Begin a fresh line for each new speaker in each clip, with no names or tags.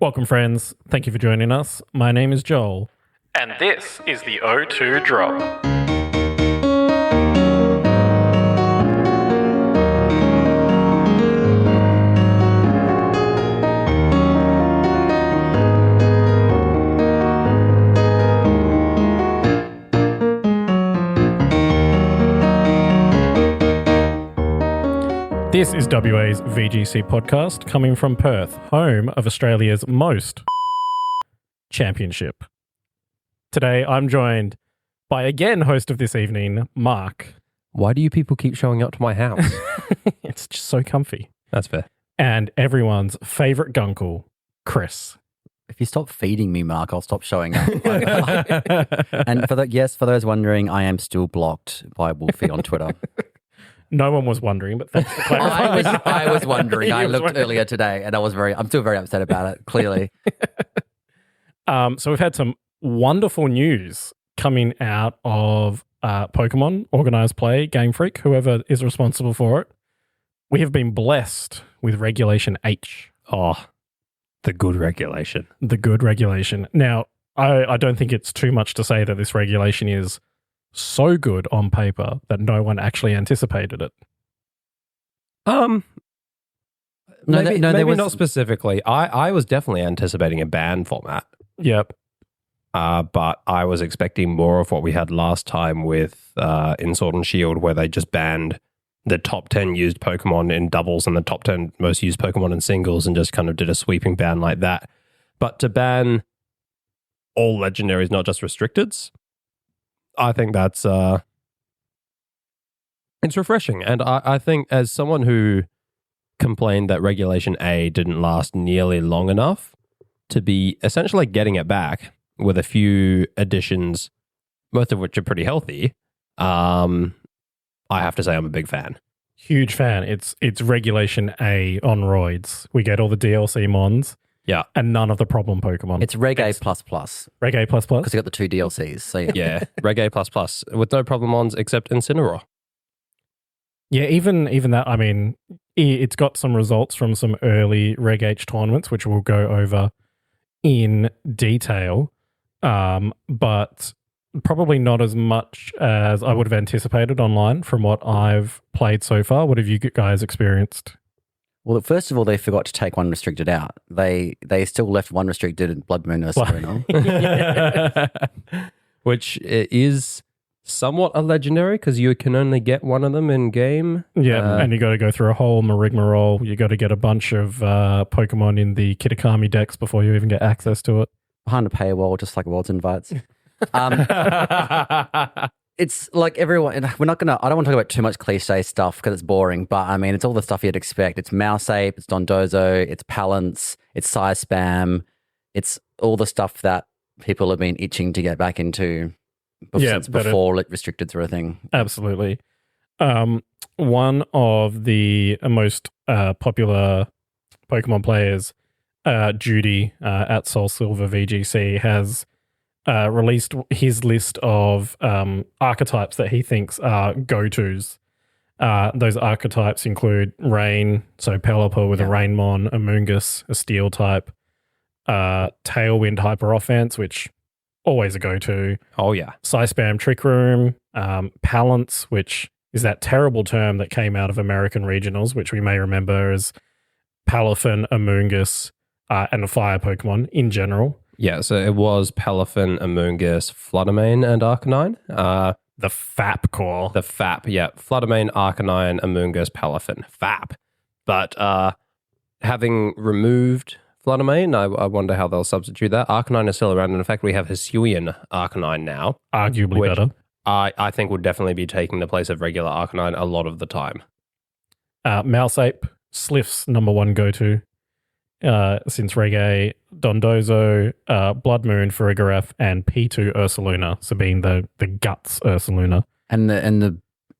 Welcome, friends. Thank you for joining us. My name is Joel, and this is the O2 Drop. This is WA's VGC podcast coming from Perth, home of Australia's most championship. Today, I'm joined by, again, host of this evening, Mark.
Why do you people keep showing up to my house?
It's just so comfy.
That's fair.
And everyone's favourite gunkle, Chris.
If you stop feeding me, Mark, I'll stop showing up. And for those wondering, I am still blocked by Wolfie on Twitter.
No one was wondering, but thanks for clarifying.
I was wondering. I looked earlier today, and I'm still very upset about it. Clearly.
So we've had some wonderful news coming out of Pokemon Organised Play, Game Freak, whoever is responsible for it. We have been blessed with Regulation H.
Oh, the good regulation.
The good regulation. Now, I don't think it's too much to say that this regulation is so good on paper that no one actually anticipated it.
Maybe not specifically. I was definitely anticipating a ban format.
Yep.
But I was expecting more of what we had last time with in Sword and Shield, where they just banned the top 10 used Pokemon in doubles and the top 10 most used Pokemon in singles and just kind of did a sweeping ban like that. But to ban all legendaries, not just restricteds, I think that's it's refreshing. And I think as someone who complained that Regulation A didn't last nearly long enough to be essentially getting it back with a few additions, most of which are pretty healthy, I have to say I'm a big fan.
Huge fan. It's Regulation A on roids. We get all the DLC mons.
Yeah.
And none of the problem Pokemon.
It's Reg A++.
Reg A++?
Because you got the two DLCs. So
yeah. Reg A++, with no problem mons except Incineroar.
Yeah, even that, I mean, it's got some results from some early Reg H tournaments, which we'll go over in detail, but probably not as much as I would have anticipated online from what I've played so far. What have you guys experienced?
Well, first of all, they forgot to take one restricted out. They still left one restricted in Blood Moon Arena.
Which is somewhat a legendary because you can only get one of them in game.
Yeah, and you got to go through a whole rigmarole. You got to get a bunch of Pokemon in the Kitakami decks before you even get access to it.
Behind a paywall, just like Worlds Invites. It's like everyone, and I don't want to talk about too much cliche stuff because it's boring, but I mean, it's all the stuff you'd expect. It's Mouse Ape, it's Dondozo, it's Palance, it's Size Spam. It's all the stuff that people have been itching to get back into since before restricted through a thing.
Absolutely. One of the most popular Pokemon players, Judy at Soul Silver VGC, has released his list of archetypes that he thinks are go-tos. Those archetypes include Rain, so Pelipper with a Rainmon, Amoonguss, a Steel type, Tailwind Hyper Offense, which always a go-to.
Oh, yeah.
Psyspam Trick Room, Palance, which is that terrible term that came out of American regionals, which we may remember as Palafin, Amoonguss, and a fire Pokemon in general.
Yeah, so it was Palafin, Amoonguss, Fluttermane, and Arcanine.
The FAP core.
The FAP, yeah. Fluttermane, Arcanine, Amoonguss, Palafin. FAP. But having removed Fluttermane, I wonder how they'll substitute that. Arcanine is still around, and in fact, we have Hisuian Arcanine now.
Arguably better.
I think would definitely be taking the place of regular Arcanine a lot of the time.
Mouse Ape, Sliff's number one go-to. Since Reggae, Dondozo, Blood Moon, Farigiraf, and P2 Ursaluna, so being the guts Ursaluna.
And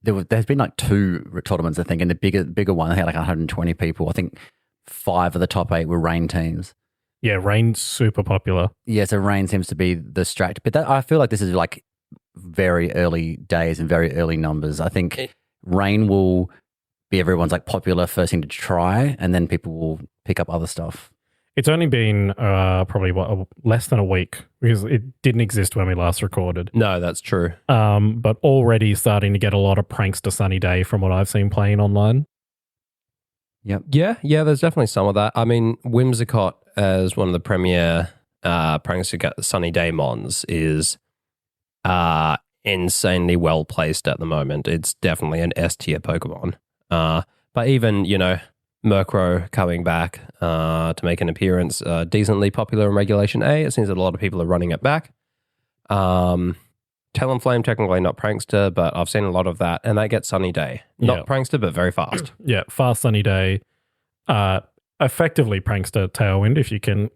there's been like two tournaments, I think, and the bigger one, they had like 120 people. I think 5 of the top 8 were Rain teams.
Yeah, Rain's super popular.
Yeah, so Rain seems to be the strat. But I feel like this is like very early days and very early numbers. I think Rain will be everyone's like popular first thing to try, and then people will pick up other stuff.
It's only been probably less than a week because it didn't exist when we last recorded.
No, that's true.
But already starting to get a lot of prankster Sunny Day from what I've seen playing online.
Yep.
Yeah, there's definitely some of that. I mean, Whimsicott as one of the premier prankster Sunny Day mons is insanely well placed at the moment. It's definitely an S tier Pokemon. But even, Murkrow coming back to make an appearance, decently popular in Regulation A. It seems that a lot of people are running it back. Talonflame, technically not prankster, but I've seen a lot of that, and that gets Sunny Day. Not prankster, but very fast.
Yeah, fast Sunny Day. Effectively prankster Tailwind if you can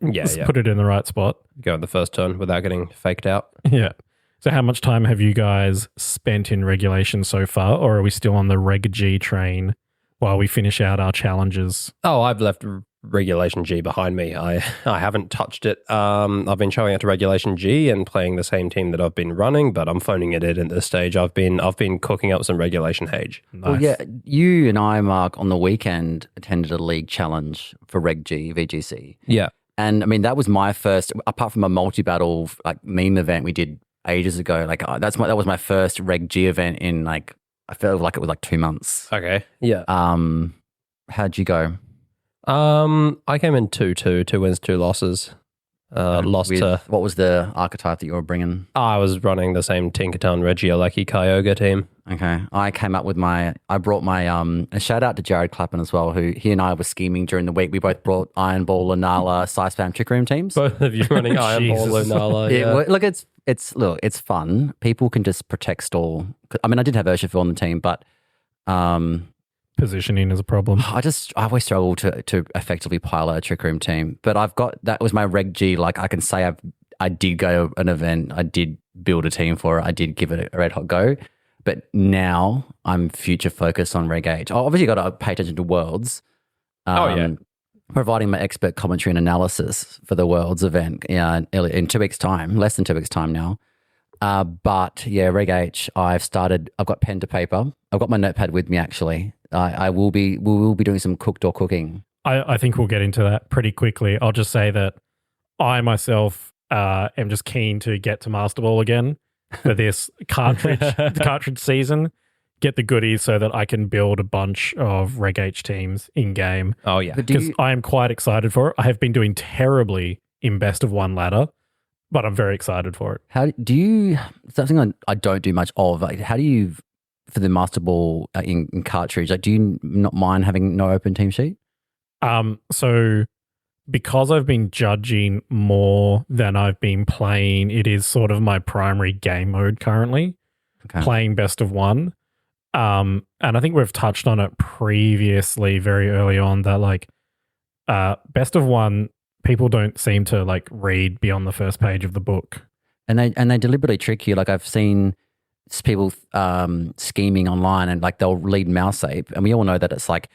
put it in the right spot.
Go in the first turn without getting faked out.
Yeah. So how much time have you guys spent in Regulation so far, or are we still on the Reg G train while we finish out our challenges?
Oh, I've left Regulation G behind me. I haven't touched it. I've been showing it to Regulation G and playing the same team that I've been running, but I'm phoning it in at this stage. I've been cooking up some Regulation H.
Nice.
Well, yeah, you and I, Mark, on the weekend attended a league challenge for Reg G VGC.
Yeah.
And I mean, that was my first, apart from a multi-battle like meme event we did ages ago. Like that was my first Reg G event in like, I felt like it was like 2 months.
Okay. Yeah.
How'd you go?
I came in 2-2, 2 wins, 2 losses. Lost to...
What was the archetype that you were bringing?
I was running the same Tinkertown Regieleki Kyogre team.
Okay. I brought my, a shout out to Jared Clappin as well, who he and I were scheming during the week. We both brought Iron Ball, Lunala, Side Spam Trick Room teams.
Both of you running Iron Ball, Lunala. Yeah.
Look, it's fun. People can just protect stall. I mean, I did have Urshifu on the team, but
positioning is a problem.
I always struggle to effectively pilot a Trick Room team. But that was my Reg G. Like I can say I did go to an event. I did build a team for it. I did give it a red hot go. But now I'm future focused on Reg H. I obviously got to pay attention to Worlds. Providing my expert commentary and analysis for the Worlds event in 2 weeks' time, less than 2 weeks' time now. But yeah, Reg H, I've got pen to paper. I've got my notepad with me actually. We will be doing some cooked or cooking.
I think we'll get into that pretty quickly. I'll just say that I myself am just keen to get to Master Ball again for this cartridge season. Get the goodies so that I can build a bunch of Reg H teams in game.
Oh yeah,
because I am quite excited for it. I have been doing terribly in Best of One ladder, but I'm very excited for it.
How do you? Something I don't do much of. Like, how do you for the Master Ball in cartridge? Like, do you not mind having no open team sheet?
So because I've been judging more than I've been playing, it is sort of my primary game mode currently. Okay. Playing Best of One. And I think we've touched on it previously very early on that like Best of One, people don't seem to like read beyond the first page of the book.
And they deliberately trick you. Like I've seen people scheming online and like they'll lead Mouse Ape, and we all know that it's like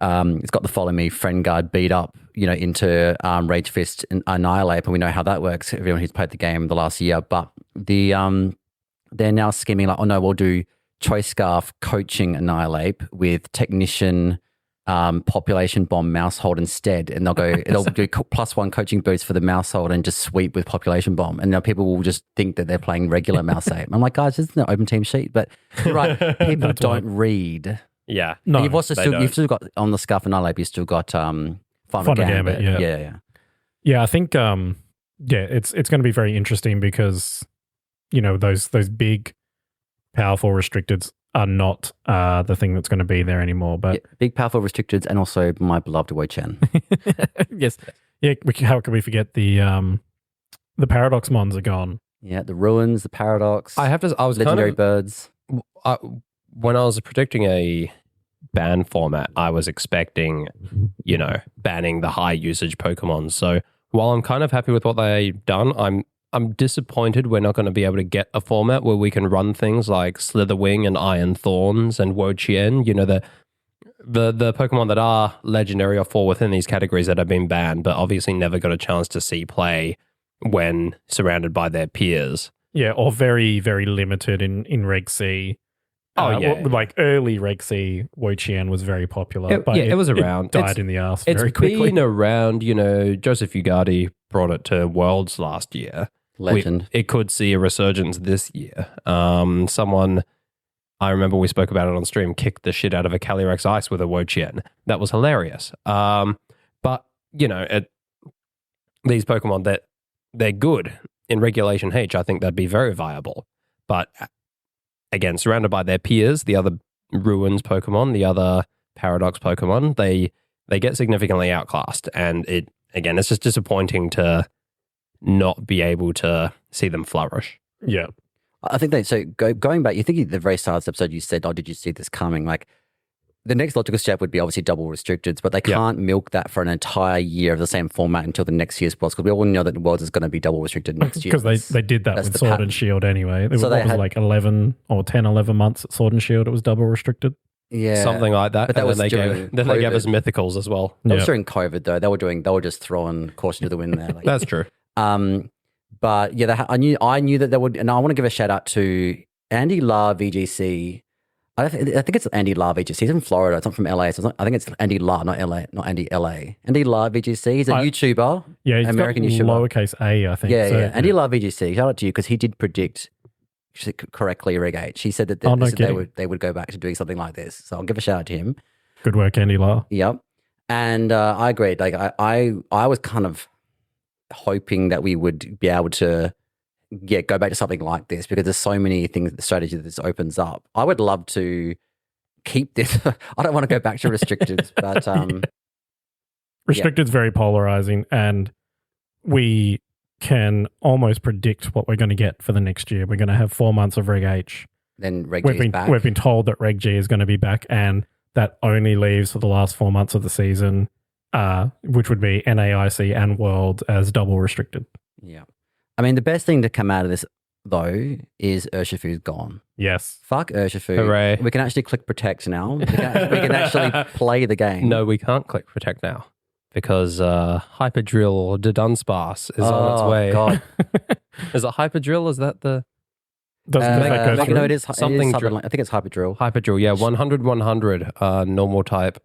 it's got the Follow Me Friend Guard beat up, into Rage Fist and Annihilate, and we know how that works. Everyone who's played the game the last year, but they're now scheming like, oh no, we'll do Choice Scarf coaching Annihilate with Technician Population Bomb Mouse Hold instead, and it'll do +1 coaching boost for the Mouse Hold and just sweep with Population Bomb, and now people will just think that they're playing regular Mouse Ape. I'm like, guys, this is no open team sheet, but you're right, people don't read.
Yeah,
no, you've still got on the Scarf Annihilate, you've still got Final Gambit.
Yeah. I think it's going to be very interesting because those big powerful restricteds are not the thing that's going to be there anymore. But
big powerful restricteds, and also my beloved Wei Chen.
Yes, yeah. How can we forget the Paradox mons are gone?
Yeah, the Ruins, the Paradox.
I was
Legendary Birds.
When I was predicting a ban format, I was expecting, banning the high usage Pokemon. So while I'm kind of happy with what they've done, I'm disappointed we're not going to be able to get a format where we can run things like Slitherwing and Iron Thorns and Wo-Chien, the Pokemon that are legendary or fall within these categories that have been banned, but obviously never got a chance to see play when surrounded by their peers.
Yeah, or very, very limited in Reg C. Like early Reg C, Wo-Chien was very popular.
It was around.
It died in the ass very quickly.
It's been around, Joseph Ugarte brought it to Worlds last year.
Legend.
It could see a resurgence this year. Someone, I remember we spoke about it on stream, kicked the shit out of a Calyrex Ice with a Wo-Chien. That was hilarious. But, these Pokemon, they're good. In Regulation H, I think that'd be very viable. But again, surrounded by their peers, the other Ruins Pokemon, the other Paradox Pokemon, they get significantly outclassed. And it's just disappointing to not be able to see them flourish.
Yeah.
I think going back, you think at the very start of this episode, you said, did you see this coming? Like, the next logical step would be obviously double restricted, but they can't milk that for an entire year of the same format until the next year's Worlds, because we all know that the Worlds is going to be double restricted next year.
Because they did that with Sword and Shield anyway. It was like 11 or 10, 11 months at Sword and Shield, it was double restricted.
Yeah.
Something like that.
But that was
they gave us mythicals as well.
That was during COVID, though. They were just throwing caution to the wind there. Like,
that's true.
But yeah, I knew that they would, and I want to give a shout out to Andy La VGC. I think it's Andy La VGC. He's in Florida. It's not from LA. So I think it's Andy La, not LA, not Andy LA. Andy La VGC. He's a YouTuber.
Yeah, he's
American
got
YouTuber.
Lowercase a, I think.
Yeah. Andy La VGC. Shout out to you because he did predict correctly Reg H. He said that they would go back to doing something like this. So I'll give a shout out to him.
Good work, Andy La.
Yep. And I agreed. Like I was kind of hoping that we would be able to go back to something like this because there's so many things, the strategy that this opens up. I would love to keep this. I don't want to go back to restricted, but
restricted's very polarizing, and we can almost predict what we're going to get for the next year. We're going to have 4 months of Reg H.
Then Reg G is back.
We've been told that Reg G is going to be back, and that only leaves for the last 4 months of the season, which would be NAIC and World as double restricted.
Yeah. I mean, the best thing to come out of this, though, is Urshifu's gone.
Yes.
Fuck Urshifu.
Hooray.
We can actually click protect now. We can actually play the game.
No, we can't click protect now because Hyperdrill or Dudunsparce is on its way.
God.
Is it Hyperdrill? Is that the...
Doesn't that go through?
No, it is
Something
I think it's Hyperdrill.
Hyperdrill, yeah. 100-100 normal type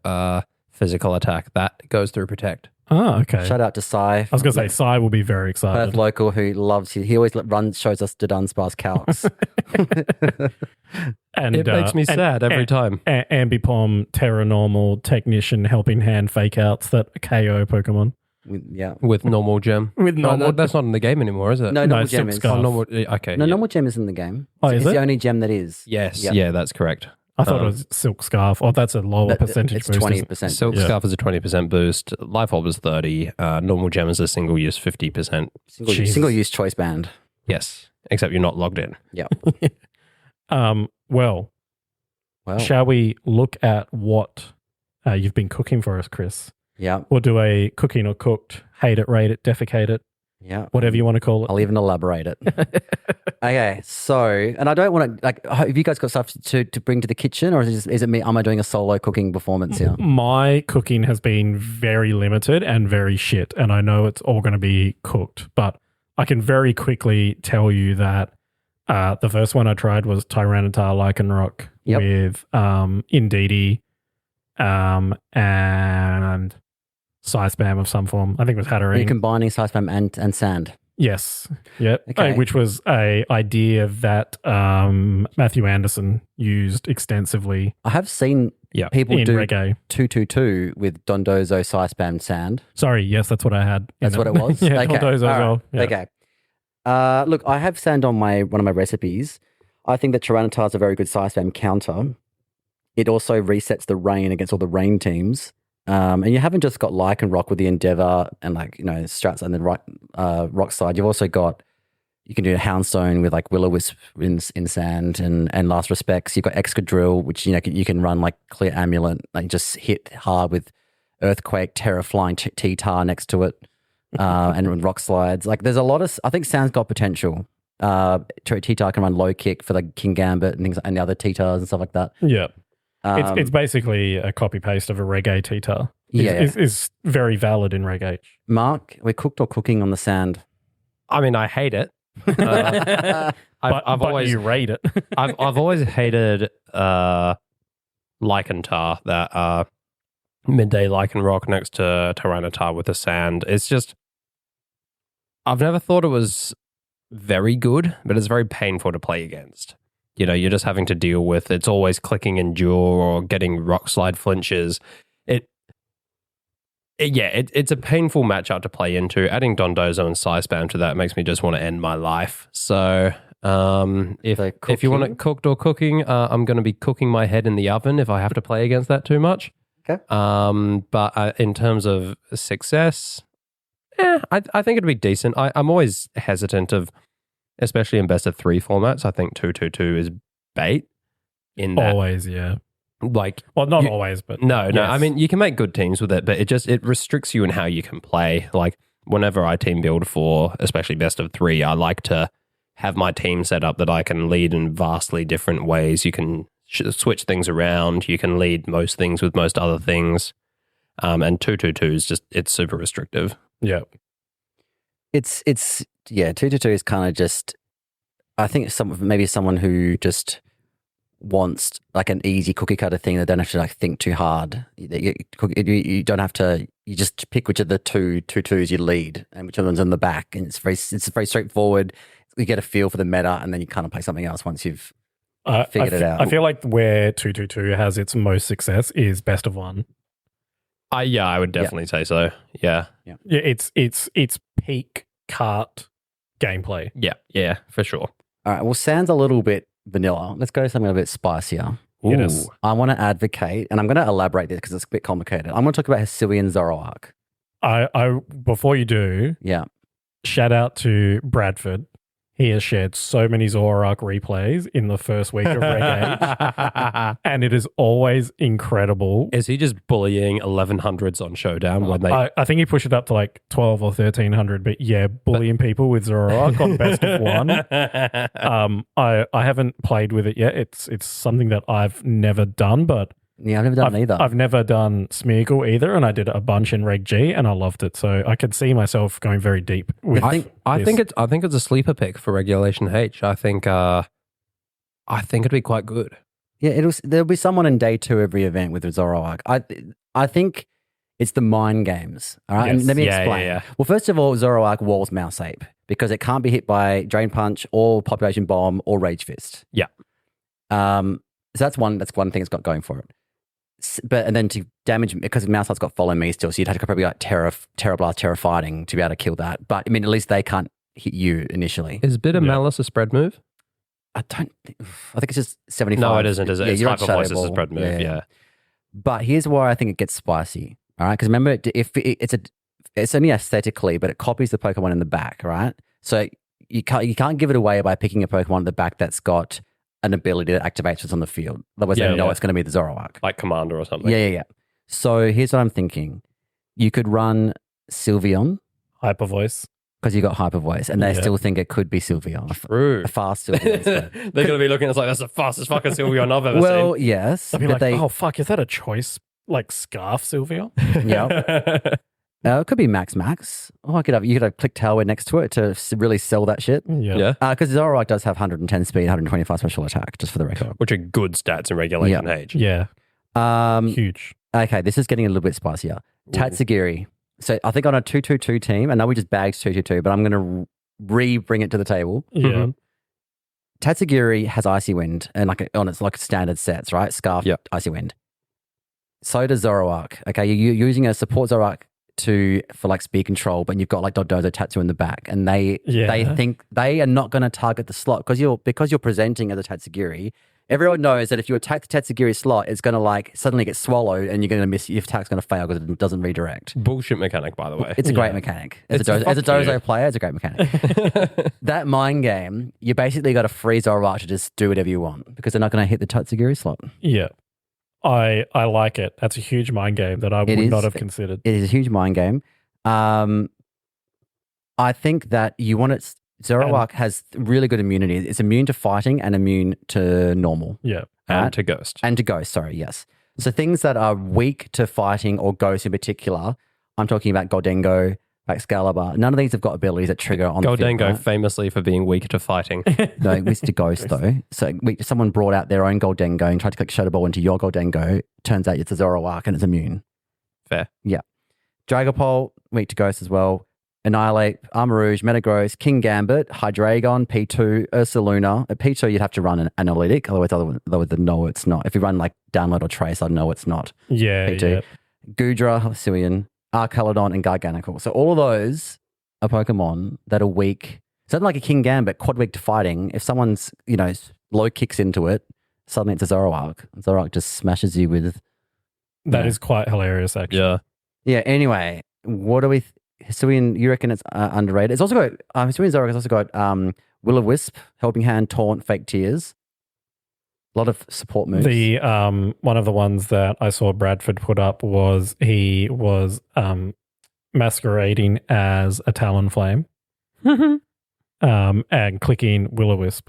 physical attack. That goes through protect.
Oh, okay.
Shout out to Sai.
I was going to say, Sai will be very excited.
Perth local who loves, he always shows us Dudunsparce calcs.
And
it makes me sad every time.
Ambipom, Terra Normal, Technician, Helping Hand, Fake Outs that KO Pokemon.
With normal gem.
With normal.
No, that's not in the game anymore, is it?
No, normal gem
Silk
is.
Scarf.
Okay.
No, normal gem is in the game.
Oh, is
it's
it?
the only gem that is.
Yes.
Yep.
Yeah, that's correct.
I thought it was Silk Scarf. Oh, that's a lower percentage
It's
boost.
20%.
Silk Scarf is a 20% boost. Life Orb is 30. Normal gem is a single use 50%.
Single use choice band.
Yes, except you're not logged in.
Yeah.
Well, shall we look at what you've been cooking for us, Chris?
Yeah.
We'll do a cooking or cooked, hate it, rate it, defecate it,
yeah,
whatever you want to call it.
I'll even elaborate it. Okay, so, and I don't want to, have you guys got stuff to bring to the kitchen, or is it me? Am I doing a solo cooking performance here?
My cooking has been very limited and very shit, and I know it's all going to be cooked, but I can very quickly tell you that the first one I tried was Tyranitar Lycanroc with Indeedee and Psy Spam of some form. I think it was Hatterene.
Are you combining Psy Spam and Sand?
Yes. Yep.
Okay.
Which was a idea that Matthew Anderson used extensively.
I have seen people
in
do
reggae
222 with Dondozo, Psy Spam, Sand.
Sorry, yes, that's what I had.
That's what it was?
Yeah,
Okay.
Dondozo as well. Yeah.
Okay. Look, I have Sand on one of my recipes. I think that Tyranitar is a very good Psy Spam counter. It also resets the rain against all the rain teams. And you haven't just got Lycanroc with the Endeavor and strats and then rock side. You've also got, you can do a Houndstone with Will-O-Wisp in Sand and Last Respects. You've got Excadrill, which you can run Clear Amulet, just hit hard with Earthquake, Terraflying, T-Tar next to it, and Rock Slides. There's a lot of, I think Sand's got potential. T-Tar can run Low Kick for King Gambit and things, and the other T-Tars and stuff like that.
Yeah. It's basically a copy-paste of a Reggae T-Tar.
Yeah.
Is very valid in Reg H.
Mark, we're cooked or cooking on the Sand?
I mean, I hate it. I've
but
always
you rate it.
I've always hated Lycantar, that midday Lycan rock next to Tyranitar with the sand. It's just, I've never thought it was very good, but it's very painful to play against. You know, you're just having to deal with, it's always clicking Endure or getting rock slide flinches. It's a painful matchup to play into. Adding Dondozo and Psy Spam to that makes me just want to end my life. So if you want it cooked or cooking, I'm going to be cooking my head in the oven if I have to play against that too much.
Okay.
But in terms of success, I think it'd be decent. I'm always hesitant of, especially in best of 3 formats. I think 2-2-2 is bait. In that,
Always, yeah.
like,
Well, not always, but
no.
yes.
I mean, you can make good teams with it, but it restricts you in how you can play. Like, whenever I team build for, especially best of 3, I like to have my team set up that I can lead in vastly different ways. You can switch things around. You can lead most things with most other things. And 2-2-2 is just, it's super restrictive.
yeah.
It's 2-2 is kind of just, I think maybe someone who just wants like an easy cookie cutter thing that don't have to like think too hard. You don't have to, you just pick which of the 2-2s you lead and which one's in the back, and it's very straightforward. You get a feel for the meta, and then you kind of play something else once you've figured it out.
I feel like where 2-2-2 has its most success is best of 1.
I would definitely say so. Yeah.
Yeah, it's peak cart gameplay.
Yeah, for sure.
All right, well, sounds a little bit vanilla. Let's go to something a bit spicier.
It is.
I want to advocate, and I'm going to elaborate this because it's a bit complicated. I'm going to talk about Hisuian Zoroark.
I before you do,
Yeah.
shout out to Bradford. He has shared so many Zoroark replays in the first week of Reg Age, and it is always incredible.
Is he just bullying 1100s on Showdown when they?
I think he pushed it up to like 12 or 1300, but yeah, bullying people with Zoroark on best of 1. I haven't played with it yet. It's something that I've never done, but
Yeah, I've never done it either.
I've never done Smeagol either, and I did a bunch in Reg G, and I loved it. So I could see myself going very deep with
I think it's a sleeper pick for Regulation H. I think it'd be quite good.
Yeah, there'll be someone in day 2 every event with a Zoroark. I think it's the mind games. All right,
Yes.
and let me
Yeah,
explain.
yeah.
Well, first of all, Zoroark walls Mouse Ape because it can't be hit by Drain Punch or Population Bomb or Rage Fist.
Yeah.
So that's one thing it's got going for it. And then to damage, because Mouse Ape's got Follow Me still, so you'd have to probably like Terra Blast, Terra Fighting to be able to kill that. But I mean, at least they can't hit you initially.
Is Bitter Malice a spread move?
I think it's just 75.
No, it isn't. Is it?
Yeah,
It's
you're on
Hyper
Shadow
Voice is a
Ball.
spread move. Yeah.
But here's where I think it gets spicy. All right, because remember, it's only aesthetically, but it copies the Pokemon in the back. Right, so you can't give it away by picking a Pokemon in the back that's got an ability that activates what's on the field. Otherwise, they know it's going to be the Zoroark.
Like Commander or something.
Yeah. So here's what I'm thinking: you could run Sylveon
Hyper Voice.
because you got Hyper Voice, and they
Yeah.
still think it could be Sylveon,
True.
a fast Sylveon.
They're going to be looking at us like, that's the fastest fucking Sylveon I've ever
Well, yes,
I'd be
but
like, oh fuck, is that a choice like scarf, Sylveon?
yeah.
seen.
It could be Max. Oh, you could have click Tailwind next to it to really sell that shit.
Yeah.
Yeah.
Because Zoroark does have 110 speed, 125 special attack, just for the record.
Which are good stats in Regulation H.
Yeah.
Um,
Huge.
okay, this is getting a little bit spicier. Tatsugiri. So I think on a 2-2-2 team, I know we just bagged 2-2-2, but I'm going to re-bring it to the table.
Yeah.
Mhm.
Tatsugiri has Icy Wind and on its like standard sets, right? Scarf,
Yep.
Icy Wind. So does Zoroark. Okay, you're using a support Zoroark for like speed control, but you've got like Dodozo Tatsu in the back, and they think they are not going to target the slot because you're presenting as a Tatsugiri. Everyone knows that if you attack the Tatsugiri slot, it's going to like suddenly get swallowed, and you're going to miss. Your attack's going to fail because it doesn't redirect.
Bullshit mechanic, by the way.
It's a great mechanic. As a
Fuck
Dozo
you.
player, it's a great mechanic. That mind game, you basically got to freeze Zoroark to just do whatever you want because they're not going to hit the Tatsugiri slot.
Yeah. I like it. That's a huge mind game that I would not have considered.
It is a huge mind game. I think that you want it. Zoroark has really good immunity. It's immune to fighting and immune to normal.
Yeah.
And
Right?
to Ghost.
And to ghost, sorry, yes. So things that are weak to fighting or ghost in particular, I'm talking about Goldengo, Excalibur. None of these have got abilities that trigger on the field.
Goldengo,
Right?
famously for being weak to fighting.
No, Mr. Ghost though. So someone brought out their own Goldengo and tried to click Shadow Ball into your Goldengo. Turns out it's a Zoroark and it's immune.
Fair.
Yeah. Dragapult, weak to Ghost as well. Annihilate, Armarouge, Metagross, King Gambit, Hydreigon, P2, Ursaluna. At P2, you'd have to run an analytic. Otherwise, no, it's not. If you run like download or trace, I'd know it's not.
Yeah,
P2.
yeah.
Gudra, Hisuian, Archaludon, and Garganacl. So all of those are Pokemon that are weak. Something like a King Gambit, quad weak to fighting. If someone's, low kicks into it, suddenly it's a Zoroark. Zoroark just smashes you with...
That is quite hilarious, actually.
Yeah.
Yeah, anyway, what do we... Hisuian, you reckon it's underrated? It's also got... Hisuian Zoroark has also got Will-O-Wisp, Helping Hand, Taunt, Fake Tears. A lot of support moves.
The one of the ones that I saw Bradford put up was he was masquerading as a Talonflame and clicking Will-O-Wisp.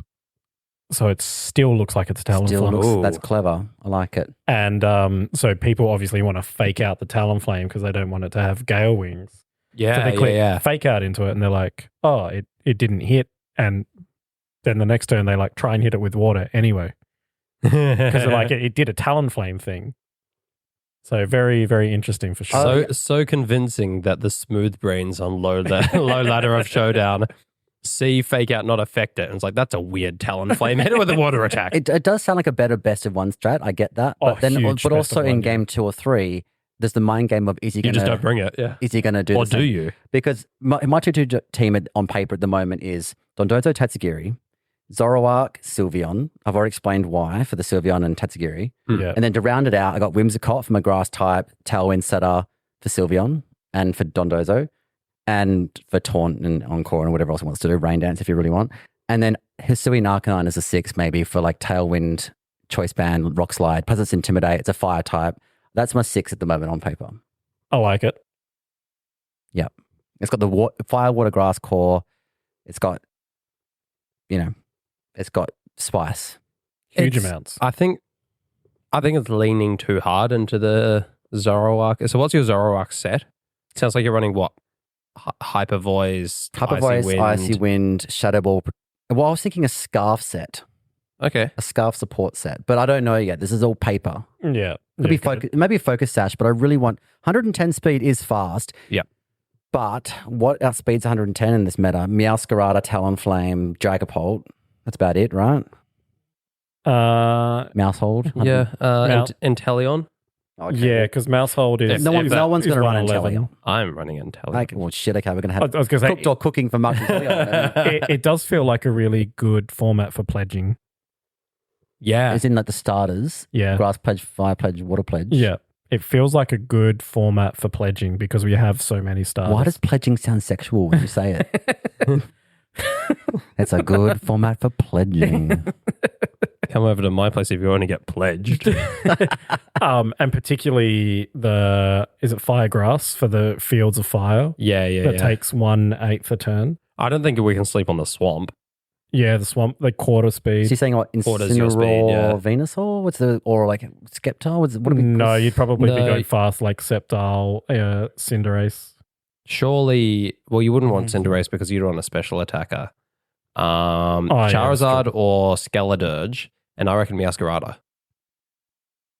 So it still looks like it's Talonflame.
Still looks, that's clever. I like it.
And so people obviously want to fake out the Talonflame because they don't want it to have Gale Wings.
Yeah,
So they click
yeah.
fake out into it and they're like, oh, it didn't hit. And then the next turn they like try and hit it with water anyway. Because like it did a Talonflame thing. So very, very interesting for sure.
So convincing that the smooth brains on low ladder of Showdown see fake out, not affect it. And it's like, that's a weird Talonflame. Hit it with a water attack.
It does sound like a better best of one strat. I get that. But
Huge
but
best
also
of
in
one,
game 2 or 3, there's the mind game of is he
You
going
just don't
to
bring it, yeah.
is he going to do
Or
the same?
do you?
Because my 2-2 team on paper at the moment is Dondozo, Tatsugiri, Zoroark, Sylveon. I've already explained why for the Sylveon and Tatsugiri.
Yeah.
And then to round it out, I got Whimsicott for my grass type, Tailwind Setter for Sylveon and for Dondozo, and for Taunt and Encore and whatever else he wants to do, Rain Dance if you really want. And then Hisuian Arcanine is a 6 maybe for like Tailwind, Choice Band, Rock Slide. Plus it's Intimidate. It's a fire type. That's my 6 at the moment on paper.
I like it.
Yep. It's got the fire, water, grass core. It's got, it's got spice.
Huge
It's-
amounts.
I think it's leaning too hard into the Zoroark. So what's your Zoroark set? Sounds like you're running what? Hyper Voice,
Hyper Voice, Icy Wind, Shadow Ball. Well, I was thinking a Scarf set,
Okay.
a Scarf support set, but I don't know yet. This is all paper.
Yeah.
Could be focus, maybe a Focus Sash, but I really want 110 speed is fast.
Yep.
But what outspeeds 110 in this meta? Meowscarada, Talonflame, Dragapult. That's about it, right? Mousehold.
Yeah.
Now-
Inteleon.
Okay.
Yeah, because Mousehold is...
No one's going to run
111.
Inteleon.
I'm running Inteleon.
Okay, well, shit. Okay, we're going to
I
have
was going to
cooked or cooking for Mark Inteleon.
it does feel like a really good format for pledging.
Yeah.
It's in like the starters.
Yeah.
Grass Pledge, Fire Pledge, Water Pledge.
Yeah. It feels like a good format for pledging because we have so many starters.
Why does pledging sound sexual when you say it? It's a good format for pledging.
Come over to my place if you want to get pledged.
and particularly is it Firegrass for the Fields of Fire?
Yeah.
That takes 1/8 a turn.
I don't think we can sleep on the swamp.
Yeah, the swamp, the quarter speed.
Is he saying what?
Quarters your speed, yeah.
Venusaur? What's the, or like Sceptile? What do we
No, you'd probably be
No.
going fast like Sceptile, Cinderace.
Surely, well, you wouldn't want Cinderace because you'd want a special attacker.
yeah,
Charizard
that's
or Skeledirge, and I reckon Meowscarada.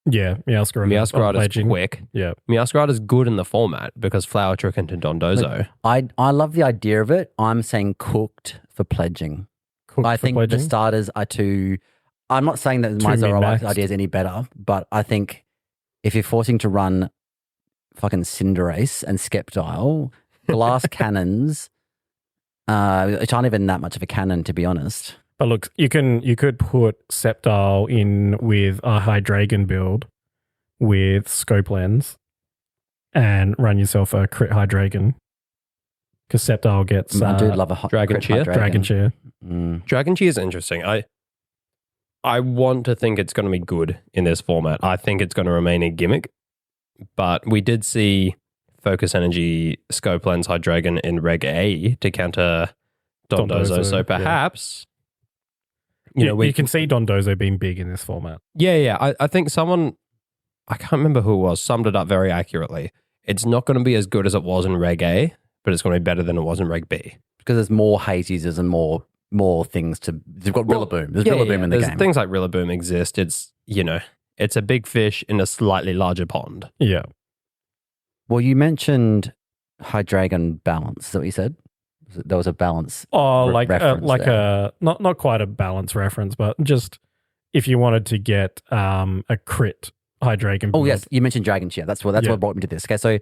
Yeah, Meowscarada.
Meowscarada is
pledging.
quick.
Yeah.
Meowscarada is good in the format because Flower Trick into Dondozo.
I love the idea of it. I'm saying cooked for pledging.
Cooked
I
for
think
pledging.
the starters are too. I'm not saying that my
Too
Zoroark
min-maxed.
idea is any better, but I think if you're forcing to run fucking Cinderace and Sceptile, glass cannons, which aren't even that much of a cannon, to be honest.
But look, you could put Sceptile in with a Hydreigon build with Scope Lens and run yourself a crit Hydreigon. Because Sceptile gets
I do love a
Dragon
crit
Cheer?
Hydreigon.
Dragon Cheer.
Dragon Cheer is interesting. I want to think it's going to be good in this format. I think it's going to remain a gimmick, but we did see Focus Energy Scope Lens Hydreigon in Reg A to counter Dondozo. So
yeah.
perhaps,
You can see Dondozo being big in this format.
Yeah. I think someone, I can't remember who it was, summed it up very accurately. It's not going to be as good as it was in Reg A, but it's going to be better than it was in Reg B.
Because there's more haze users and more things to. They've got Rillaboom. There's Rillaboom in the game.
Things like Rillaboom exist. It's it's a big fish in a slightly larger pond.
Yeah.
Well, you mentioned Hydreigon balance. Is that what you said? There was a balance.
Oh, like
reference
not quite a balance reference, but just if you wanted to get a crit Hydreigon.
Oh yes, you mentioned Dragon Cheer. That's what brought me to this. Okay, so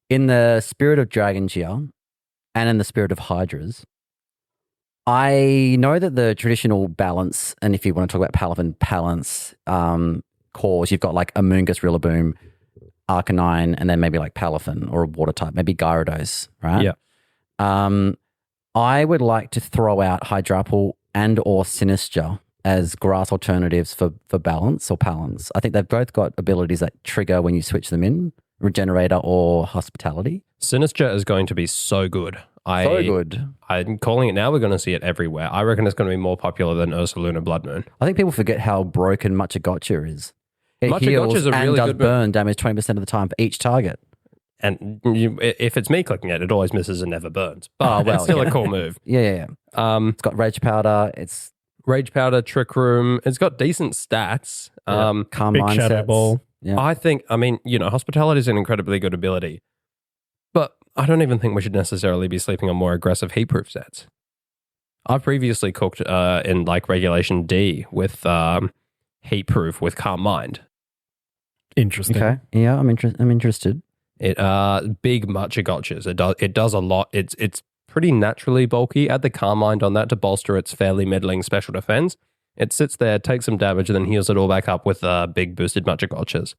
in the spirit of Dragon Cheer and in the spirit of Hydras, I know that the traditional balance, and if you want to talk about Palafin balance cores, you've got like Amoonguss, Rillaboom, Arcanine, and then maybe like Palafin or a water type, maybe Gyarados, right?
Yeah.
I would like to throw out Hydrapple and or Sinistcha as grass alternatives for balance or Palance. I think they've both got abilities that trigger when you switch them in, Regenerator or Hospitality.
Sinistcha is going to be so good.
So good.
I'm calling it now. We're going to see it everywhere. I reckon it's going to be more popular than Ursaluna Blood Moon.
I think people forget how broken Machagotcha is. It
Machagotcha
heals
is a
and
really
does
good
burn damage 20% of the time for each target.
And if it's me clicking it, it always misses and never burns. But
well,
it's still a cool move.
Yeah. It's got Rage Powder. It's
Rage Powder, Trick Room. It's got decent stats.
Calm
Big
Mindsets.
Shadow Ball.
Yeah.
I think, Hospitality is an incredibly good ability. But I don't even think we should necessarily be sleeping on more aggressive heat-proof sets. I've previously cooked in like Regulation D with heat-proof with Calm Mind.
Interesting.
Okay. Yeah, I'm interested.
It big Machagotchas. It does a lot. It's pretty naturally bulky. Add the Calm Mind on that to bolster its fairly middling special defense. It sits there, takes some damage, and then heals it all back up with big boosted Machagotchas.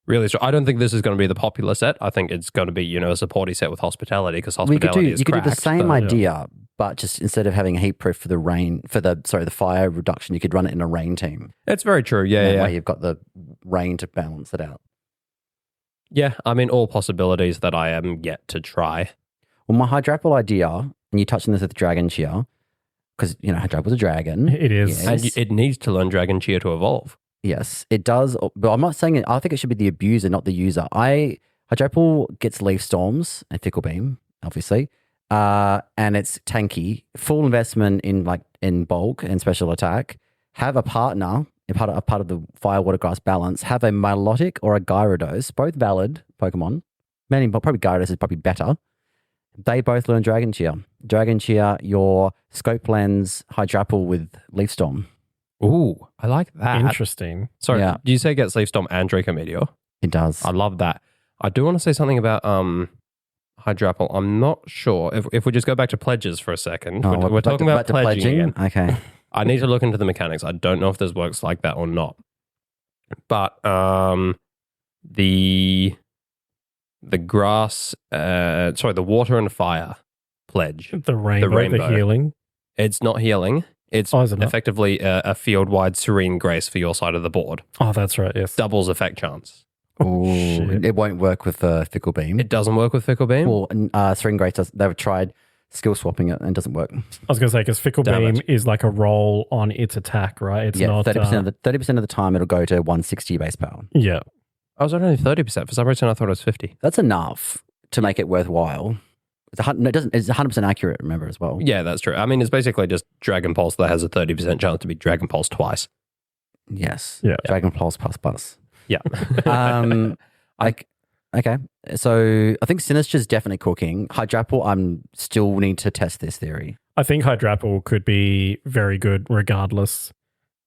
Really strong. I don't think this is going to be the popular set. I think it's going to be, a supporty set with Hospitality because Hospitality is
You could do the
cracked,
same
but-
idea, but just instead of having heat proof for the fire reduction, you could run it in a rain team.
It's very true. Yeah,
That
yeah.
way you've got the rain to balance it out.
Yeah, I mean, all possibilities that I am yet to try.
Well, my Hydrapple idea, and you touched on this with Dragon Cheer, because, Hydrapple's a dragon.
It is.
And it needs to learn Dragon Cheer to evolve.
Yes, it does. But I'm not saying it. I think it should be the abuser, not the user. Hydrapple gets Leaf Storms and Fickle Beam, obviously. And it's tanky. Full investment in bulk and special attack. Have a partner, a part of the Fire Water Grass balance. Have a Milotic or a Gyarados, both valid Pokemon. Probably Gyarados is probably better. They both learn Dragon Cheer. Dragon Cheer, your Scope Lens Hydrapple with Leaf Storm.
Ooh, I like that.
Interesting.
Sorry,
Yeah.
do you say it gets Leaf Storm and Draco Meteor?
It does.
I love that. I do want to say something about Hydrapple. I'm not sure. If we just go back to pledges for a secend, we're talking about pledging again.
Okay.
I need to look into the mechanics. I don't know if this works like that or not. But the water and fire pledge.
The rainbow. The healing.
It's not healing. It's
Oh, is it not?
effectively a field-wide Serene Grace for your side of the board.
Oh, that's right. Yes.
Doubles effect chance.
Ooh,
shit.
it won't work with Fickle Beam.
It doesn't work with Fickle Beam?
Well, String Grace they've tried skill swapping it and it doesn't work.
I was going to say, because Fickle
Damn
Beam is like a roll on its attack, right? It's not
30% of the time it'll go to 160 base power.
Yeah.
I was only 30%. For some reason, I thought it was 50.
That's enough to make it worthwhile. It's 100% accurate, remember, as well.
Yeah, that's true. I mean, it's basically just Dragon Pulse that has a 30% chance to be Dragon Pulse twice.
Yes.
Yeah.
Dragon Pulse plus.
Yeah.
Okay. So I think Sinister's definitely cooking. Hydrapple, I'm still need to test this theory.
I think Hydrapple could be very good regardless.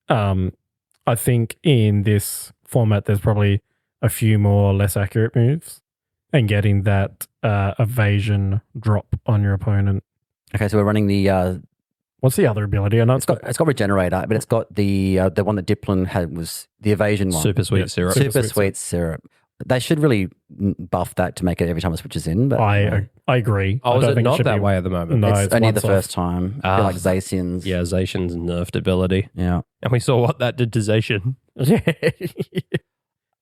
I think in this format, there's probably a few more less accurate moves and getting that evasion drop on your opponent.
Okay, so we're running the
What's the other ability? I know
it's got Regenerator, but it's got the one that Diplin had was the evasion one.
Super Sweet
Yeah.
Syrup.
Super sweet syrup. They should really buff that to make it every time it switches in. But
I agree.
Oh,
I
is
don't
it
think
not
should
that
be-
way at the moment?
No,
it's only the
once off.
first time. I feel like Zacian's.
Yeah, Zacian's nerfed ability.
Yeah.
And we saw what that did to Zacian.
Yeah.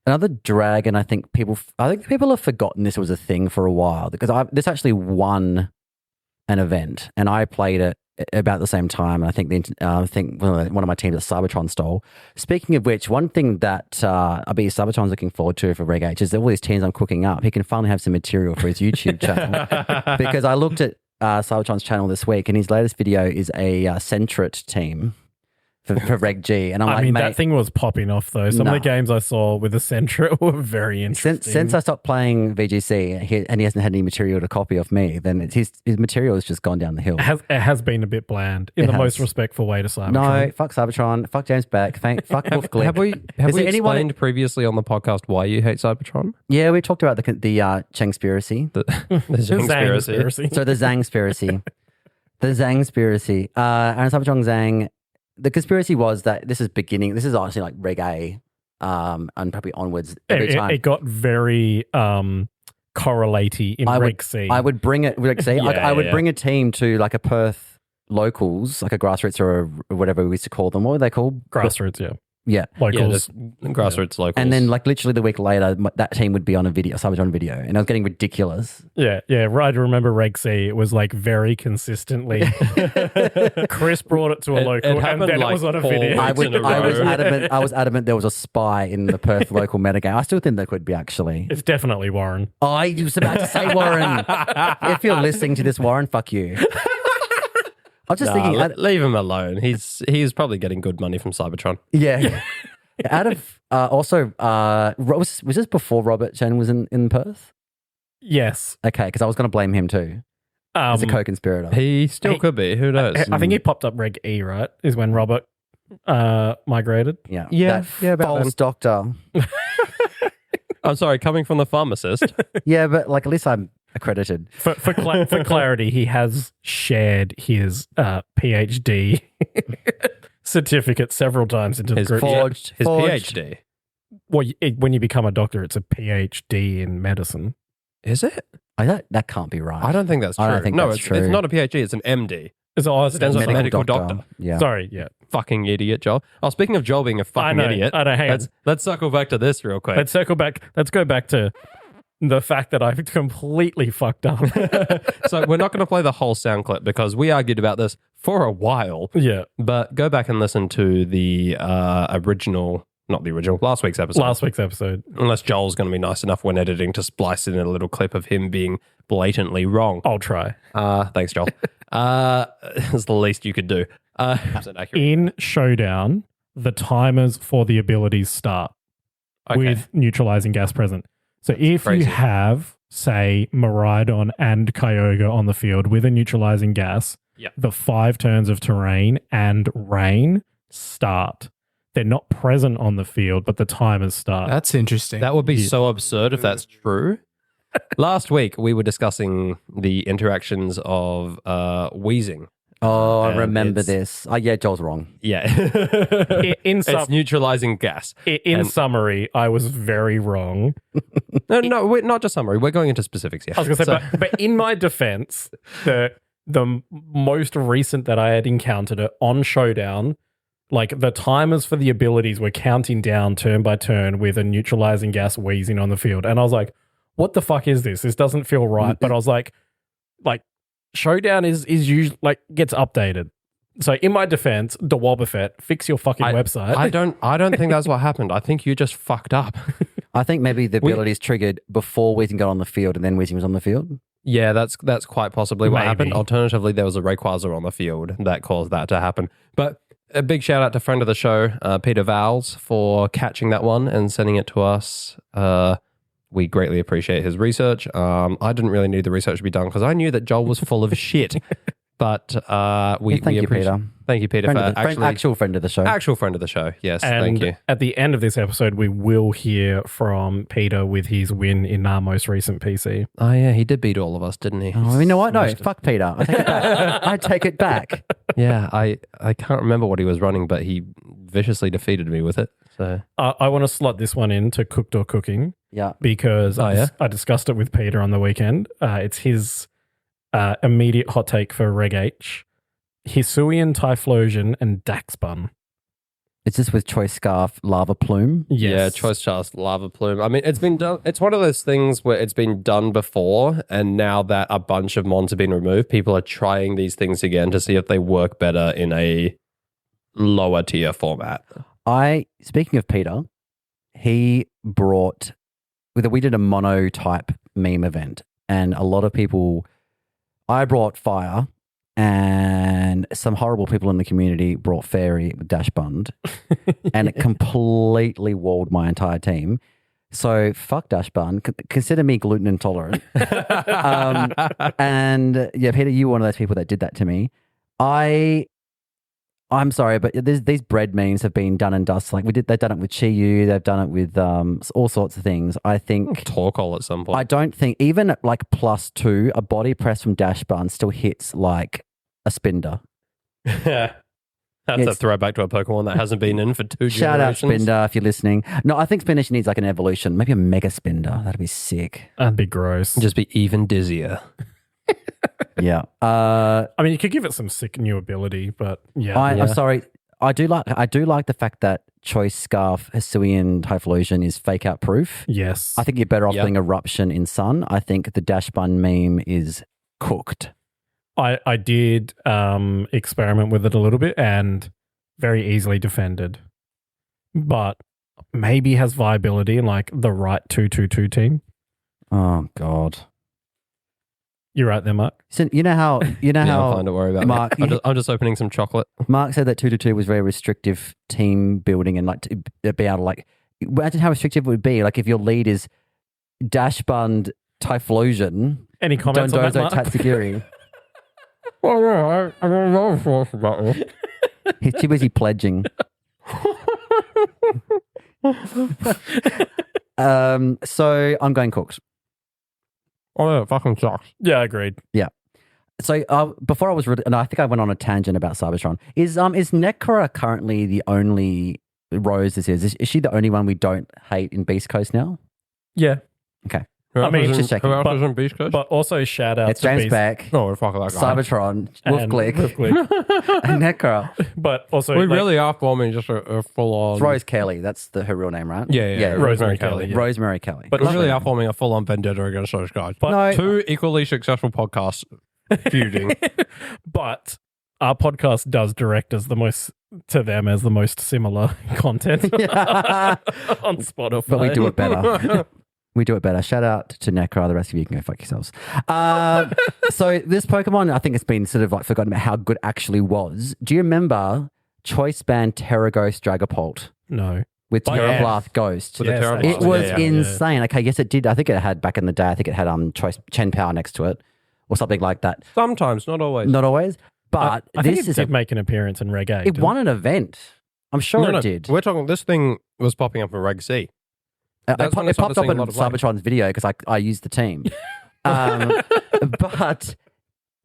Another dragon, I think people have forgotten this was a thing for a while because this actually won an event and I played it about the same time. And I think one of my teams at Cybertron stole. Speaking of which, one thing that I bet Cybertron's looking forward to for Reg H is that all these teams I'm cooking up, he can finally have some material for his YouTube channel. Because I looked at Cybertron's channel this week, and his latest video is a Centret team for Reg G. And
I mean, that thing was popping off, though. Some of the games I saw with the Centra were very interesting.
Since I stopped playing VGC and he hasn't had any material to copy off me, then his material has just gone down the hill.
It has been a bit bland in the most respectful way to Cybertron.
No, fuck Cybertron. Fuck James Beck. Fuck Wolf Glick.
Have we explained previously on the podcast why you hate Cybertron?
Yeah, we talked about the Chengspiracy.
The Zangspiracy.
So the Zangspiracy. The Zangspiracy. And Cybertron Zang. The conspiracy was that this is honestly like Reg A, and probably onwards every time.
It got very correlatey in Reg C.
I would bring it, Reg C. I would bring a team to like a Perth locals, like a grassroots or whatever we used to call them. What were they called?
Grassroots, yeah.
Yeah.
Locals.
Yeah, grassroots locals.
And then like literally the week later, that team would be on a video, Cybertron video, and I was getting ridiculous.
Yeah. Right. I remember Reg C. It was like very consistently. Chris brought it to a local and then it was on a video.
I was adamant there was a spy in the Perth local metagame. I still think there could be actually.
It's definitely Warren.
I was about to say Warren. If you're listening to this, Warren, fuck you. I was just thinking,
leave him alone. He's probably getting good money from Cybertron.
Yeah. Out of was this before Robert Chen was in Perth?
Yes.
Okay, because I was going to blame him too as a co-conspirator.
He still could be. Who knows?
I think he popped up Reg E, right? Is when Robert migrated.
Yeah. False doctor.
I'm sorry, coming from the pharmacist.
Yeah, but like at least I'm accredited.
For clarity, he has shared his PhD certificate several times into the group.
His PhD.
Well, when you become a doctor, it's a PhD in medicine.
Is it?
That can't be right.
I don't think that's true. It's not a PhD. It's an MD.
It stands for
medical doctor.
Yeah.
Sorry, yeah.
Fucking idiot, Joel. Oh, speaking of Joel being a fucking idiot.
I know, hang on.
Let's circle back to this real quick.
Let's go back to the fact that I've completely fucked up.
So we're not going to play the whole sound clip because we argued about this for a while.
Yeah.
But go back and listen to the last week's episode. Unless Joel's going to be nice enough when editing to splice in a little clip of him being blatantly wrong.
I'll try.
Thanks, Joel. That's the least you could do.
In Showdown, the timers for the abilities start with neutralizing gas present. So if you have, say, Miraidon and Kyogre on the field with a neutralizing gas, the 5 turns of terrain and rain start. They're not present on the field, but the timers start.
That's interesting.
That would be so absurd if that's true. Last week, we were discussing the interactions of wheezing.
Oh, I remember this. Oh, yeah, Joel's wrong.
Yeah.
It's
neutralizing gas.
In summary, I was very wrong.
No, we're not just summary. We're going into specifics here.
I was going to say, but in my defense, the most recent that I had encountered it on Showdown, like the timers for the abilities were counting down turn by turn with a neutralizing gas wheezing on the field. And I was like, what the fuck is this? This doesn't feel right. But I was like Showdown is usually gets updated. So in my defense, DeWobbuffet, fix your fucking website.
I don't think that's what happened. I think you just fucked up.
I think maybe the abilities triggered before Weezing got on the field and then Weezing was on the field.
Yeah, that's quite possibly what happened. Alternatively, there was a Rayquaza on the field that caused that to happen. But a big shout out to friend of the show, Peter Vowles, for catching that one and sending it to us. We greatly appreciate his research. I didn't really need the research to be done because I knew that Joel was full of shit. But
thank you, Peter.
Thank you, Peter,
actual friend of the show.
Actual friend of the show. Yes,
and
thank you.
At the end of this episode, we will hear from Peter with his win in our most recent PC.
Oh yeah, he did beat all of us, didn't he?
Oh, you know what? No, fuck Peter. I take it back. I take it back.
Yeah, I can't remember what he was running, but he viciously defeated me with it. So
I want to slot this one in to Cooked or Cooking.
Yeah,
because I discussed it with Peter on the weekend. It's his immediate hot take for Reg H. Hisuian, Typhlosion, and Daxbun.
Is this with Choice Scarf Lava Plume?
Yes.
Yeah, Choice Chance Lava Plume. I mean, it's been done. It's one of those things where it's been done before, and now that a bunch of mons have been removed, people are trying these things again to see if they work better in a lower tier format.
Speaking of Peter, he brought, we did a mono-type meme event, and a lot of people, I brought Fire, and some horrible people in the community brought Fairy with Dash Bund, and it completely walled my entire team. So fuck Dash Bun. Consider me gluten intolerant. And yeah, Peter, you were one of those people that did that to me. I'm sorry, but these bread memes have been done and dust. Like they've done it with Chiyu, they've done it with all sorts of things. I think
Torkoal at some point.
I don't think even at like +2, a body press from Dash Bun still hits like a Spinder.
That's a throwback to a Pokemon that hasn't been in for 2
Shout out
generations.
Spinder if you're listening. No, I think Spinder needs like an evolution, maybe a Mega Spinder. That'd be sick.
That'd be gross.
Just be even dizzier.
Yeah.
I mean, you could give it some sick new ability, but yeah.
I'm sorry. I do like the fact that Choice Scarf Hisuian Typhlosion is fake out proof.
Yes.
I think you're better off doing Eruption in Sun. I think the Dash Bun meme is cooked.
I did experiment with it a little bit and very easily defended, but maybe has viability in like the right 2-2-2 team.
Oh God.
You're right there, Mark.
So you know how
I'm fine, don't worry about
Mark,
it. I'm just opening some chocolate.
Mark said that 2-2 was very restrictive team building and like to be able to like imagine how restrictive it would be. Like if your lead is Dash Bund Typhlosion,
Any comments on that,
Dondozo
Mark?
Tatsugiri.
Well, yeah, I don't know about it.
He's too busy pledging. So I'm going cooked.
Oh, yeah, it fucking sucks.
Yeah, agreed.
So before I was, and I think I went on a tangent about Cybertron. Is Necra currently the only Rose this is? Is she the only one we don't hate in Beast Coast now?
Yeah.
Okay.
I mean,
just checking.
Who else
But-
is in Beast Coast?
But also shout out
It's
to
James
Beast,
Beck,
Oh, fuck that guy.
Cybertron,
and
Wolfglick,
Wolfglick.
and Necra.
But also
We
like,
really are forming just a full-on...
It's Rose Kelly. That's her real name, right?
Yeah.
Rosemary Kelly. Yeah.
Rosemary Kelly.
But
We
like-
really are forming a full-on vendetta against those guys.
But
No.
2 equally successful podcasts feuding.
but our podcast does direct as the most to them as the most similar content
Yeah.
on Spotify.
But we do it better. We do it better. Shout out to Necra. The rest of you can go fuck yourselves. So this Pokemon, I think it's been sort of like forgotten about how good actually was. Do you remember Choice Band Terraghost Dragapult
No.
with
Oh,
Terra
yeah.
Blast Ghost?
With the
Yes,
Terra
actually,
It was
yeah.
insane. Okay, yes, it did. I think it had back in the day. I think it had Choice Chen Power next to it or something like that.
Sometimes, not always.
Not always, but
I think
this
it
is
did make an appearance in Reg 8.
it
didn't
won an event. I'm sure
No,
it did.
We're talking, this thing was popping up in Reg C.
It
That's when I started
popped up
seeing a
in
lot of play.
Cybertron's video because I used the team. But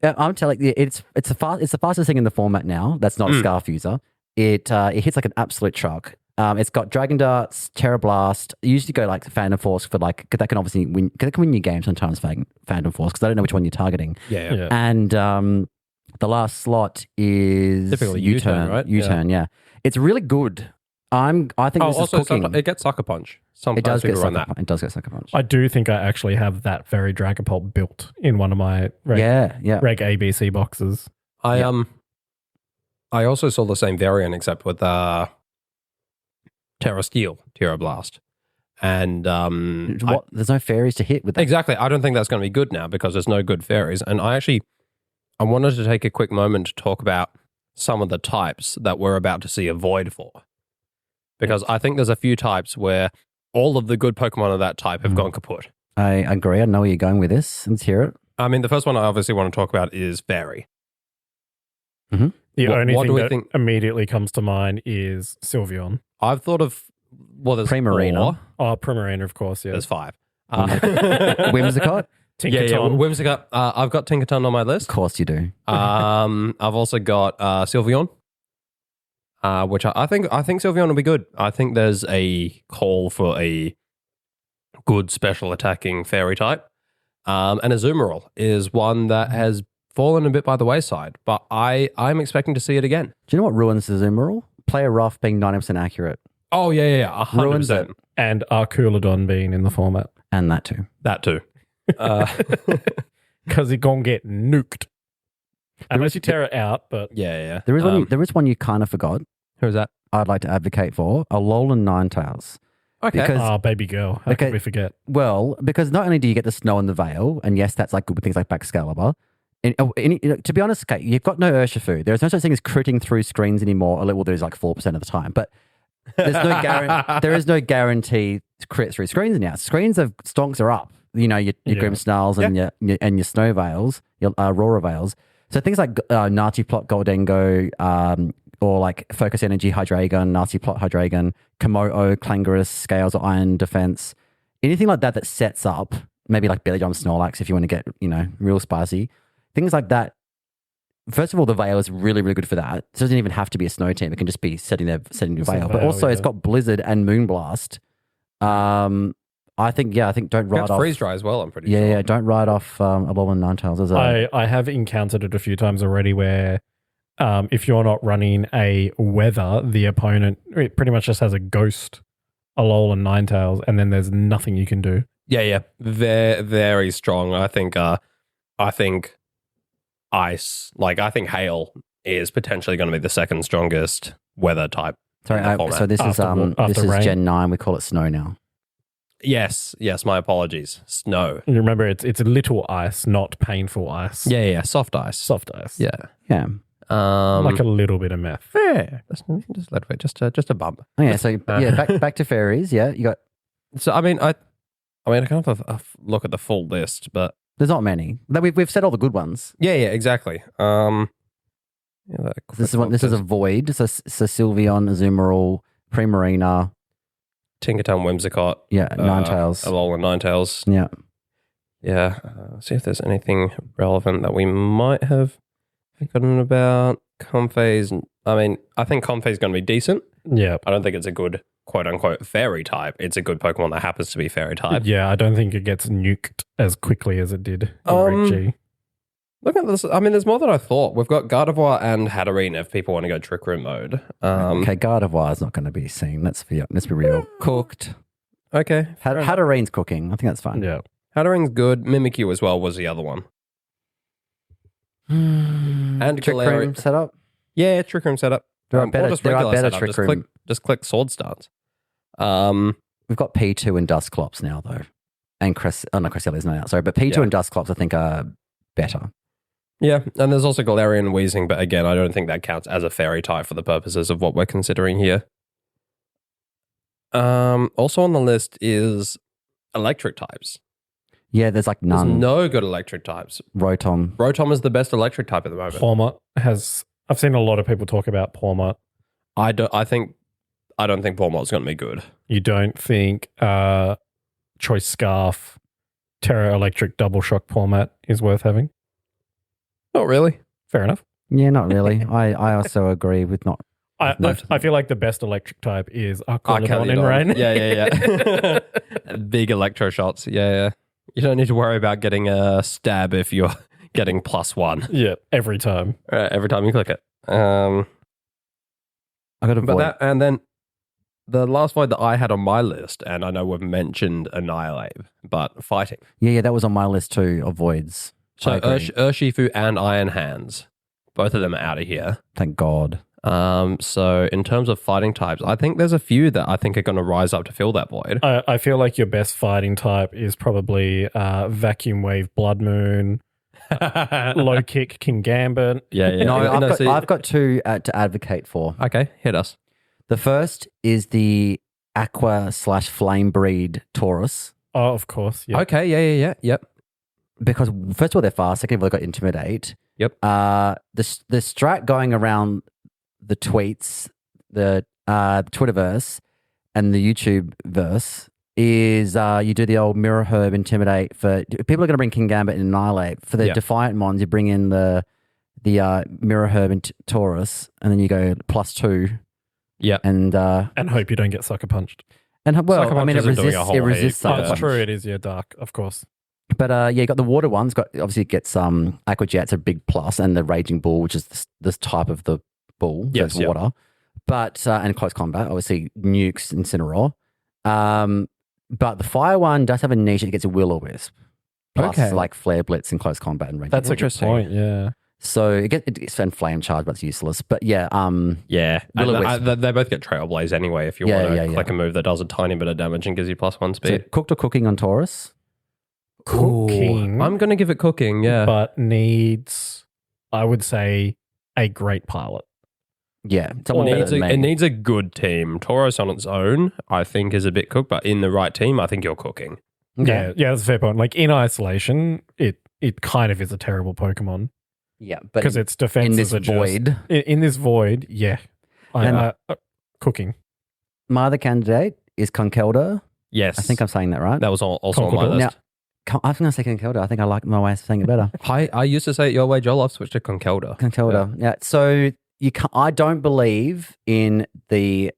I'm telling you, it's the fastest thing in the format now. That's not a Scarf user. It hits like an absolute truck. It's got Dragon Darts, Terra Blast. You usually go like Phantom Force for like, cause that can obviously win. Cause that can win your game sometimes. Phantom Force because I don't know which one you're targeting.
Yeah.
Yeah.
And the last slot is
Typically U-turn, right?
U-turn, yeah. It's really good. I think this is
Also,
cooking.
it gets Sucker Punch. Sometimes
It does get
people run
sucker
that.
punch. It does get sucker punch.
I do think I actually have that very Dragapult built in one of my Reg ABC boxes.
I also saw the same variant except with Terra Steel, Terra Blast. And
There's no fairies to hit with that.
exactly, I don't think that's going to be good now because there's no good fairies. And I wanted to take a quick moment to talk about some of the types that we're about to see a void for. Because I think there's a few types where all of the good Pokemon of that type have gone kaput.
I agree. I know where you're going with this. Let's hear it.
I mean, the first one I obviously want to talk about is Fairy.
The only
what
thing
do we
that
think-
immediately comes to mind is Sylveon.
I've thought of, well, there's
Primarina.
4.
Oh, Primarina, of course, yeah.
There's 5.
Whimsicott?
Tinkaton.
Whimsicott. I've got Tinkaton on my list.
Of course you do.
I've also got Sylveon, which I think Sylveon will be good. I think there's a call for a good special attacking fairy type. And Azumarill is one that has fallen a bit by the wayside, but I'm expecting to see it again.
Do you know what ruins the Azumarill? Play a rough being 90% accurate.
Oh, yeah. 100%.
Ruins it.
And Arcoolodon being in the format.
And that too.
That too.
Because it gonna get nuked. Unless you tear it out, but
Yeah.
There is one you kind of forgot.
Who's that?
I'd like to advocate for Alolan Ninetales.
Okay.
Because
baby girl. How could we forget?
Well, because not only do you get the snow in the Vale, and yes, that's like good with things like Baxcalibur. To be honest, okay, you've got no Urshifu. There's no such thing as critting through screens anymore. Well, there's like 4% of the time, but there's no there is no guarantee to crit through screens now. Screens of stonks are up. You know, your Grimmsnarls and your Snow Veils, your Aurora Veils. So things like Nazi Plot Goldengo, or like Focus Energy Hydreigon, Nazi Plot Hydreigon, Komodo, Clangorous, Scales or Iron Defense, anything like that sets up, maybe like Belly Drum Snorlax if you want to get, real spicy. Things like that. First of all, the Veil is really, really good for that. It doesn't even have to be a snow team. It can just be setting the Veil. But also it's got Blizzard and Moonblast. I think don't write off.
Freeze Dry as well, I'm pretty sure.
Yeah, don't write off Alolan Ninetales.
I have encountered it a few times already where if you're not running a weather, the opponent it pretty much just has a ghost Alolan Ninetales, and then there's nothing you can do.
Yeah. Very, very strong. I think ice, I think hail is potentially going to be the second strongest weather type.
Sorry, so this is
rain.
Gen 9. We call it snow now.
Yes, my apologies. Snow.
You remember, it's a little ice, not painful ice.
Yeah, soft ice.
Soft ice.
Yeah.
Like a little bit of meth.
Yeah, just a bump.
Oh, yeah, so back to fairies. Yeah, you got.
So I can't have a look at the full list, but
there's not many. We've said all the good ones.
Yeah, exactly.
This is a void. So Sylveon, Azumarill, Primarina,
Tinkertown, Whimsicott.
Yeah, Ninetales.
Alolan Ninetales.
Yeah.
Yeah. See if there's anything relevant that we might have forgotten about. Comphase. I think Comphase is going to be decent.
Yeah.
I don't think it's a good quote-unquote fairy type. It's a good Pokemon that happens to be fairy type.
Yeah, I don't think it gets nuked as quickly as it did in Red G.
Look at this. There's more than I thought. We've got Gardevoir and Hatterene if people want to go Trick Room mode.
Okay, Gardevoir is not going to be seen. Let's be real. Cooked.
Okay.
Hatterene's cooking. I think that's fine.
Yeah.
Hatterene's good. Mimikyu as well was the other one. And
Trick Room setup?
Yeah, Trick Room setup.
There are better Trick Room.
Just click Sword Stance.
We've got P2 and Dusclops now, though. And Cresselia's not out, sorry. But P2 and Dusclops, I think, are better.
Yeah, and there's also Galarian and Weezing, but again, I don't think that counts as a fairy type for the purposes of what we're considering here. Also on the list is electric types.
Yeah, there's like none.
There's no good electric types.
Rotom.
Rotom is the best electric type at the moment.
Pawmot has... I've seen a lot of people talk about Pawmot.
I don't think Pawmot's going to be good.
You don't think Choice Scarf, Terra Electric Double Shock Pawmot is worth having?
Not really.
Fair enough.
Yeah, not really. I also agree with not.
I feel like the best electric type is Arcanine in Rain.
Yeah. Big electro shots. Yeah. You don't need to worry about getting a stab if you're getting +1.
Yeah, every time.
Every time you click it.
I got a void.
And then the last void that I had on my list, and I know we've mentioned Annihilate, but fighting.
Yeah, that was on my list too of voids.
So Urshifu and Iron Hands, both of them are out of here.
Thank God.
So in terms of fighting types, I think there's a few that I think are going to rise up to fill that void.
I feel like your best fighting type is probably Vacuum Wave Blood Moon, Low Kick King Gambit.
Yeah.
No, I've got two to advocate for.
Okay, hit us.
The first is the Aqua/Flame Breed Taurus.
Oh, of course. Yep.
Okay, yep.
Because first of all, they're fast. Second of all, they've got Intimidate.
Yep.
The strat going around the tweets, the Twitterverse, and the YouTube verse is you do the old Mirror Herb Intimidate for people are going to bring King Gambit and Annihilate for the Defiant Mons. You bring in the Mirror Herb and Taurus, and then you go +2.
Yeah,
and hope you don't get Sucker Punched.
And it
resists.
It resists.
That's true. It is dark, of course.
But you got the water ones. Obviously it gets Aqua Jet's a big plus, and the Raging Bull, which is this type of the bull, so it's water. but and close combat, obviously nukes, Incineroar. But the fire one does have a niche. It gets a Will-O-Wisp. Plus,
Okay.
like Flare Blitz and close combat and range.
That's a good
Interesting.
point. Yeah.
So it's and flame charge, but it's useless. But yeah,
Yeah. And
Will-O-Wisp.
they both get Trailblaze anyway if you
Yeah,
want to
yeah, yeah.
click a move that does a tiny bit of damage and gives you +1
so
speed.
cooked or cooking on Taurus.
Cooking,
I'm going to give it cooking, yeah.
but needs, I would say, a great pilot.
Yeah, someone
It
better
It needs,
than
a,
me.
it needs a good team. Tauros on its own, I think, is a bit cooked, but in the right team, I think you're cooking.
Okay.
Yeah, that's a fair point. Like in isolation, it kind of is a terrible Pokemon
Yeah, but
because its
in
defenses
this
are just
void,
in this void. Yeah,
And-
cooking.
my other candidate is Conkeldurr.
Yes.
I think I'm saying that right.
that was also on my
Conkeldurr.
list.
I was going to say Conkeldurr. I think I like my way of saying it better.
I used to say it your way, Joel. I've switched to Conkeldurr.
Conkeldurr. Yeah. So you can I don't believe in the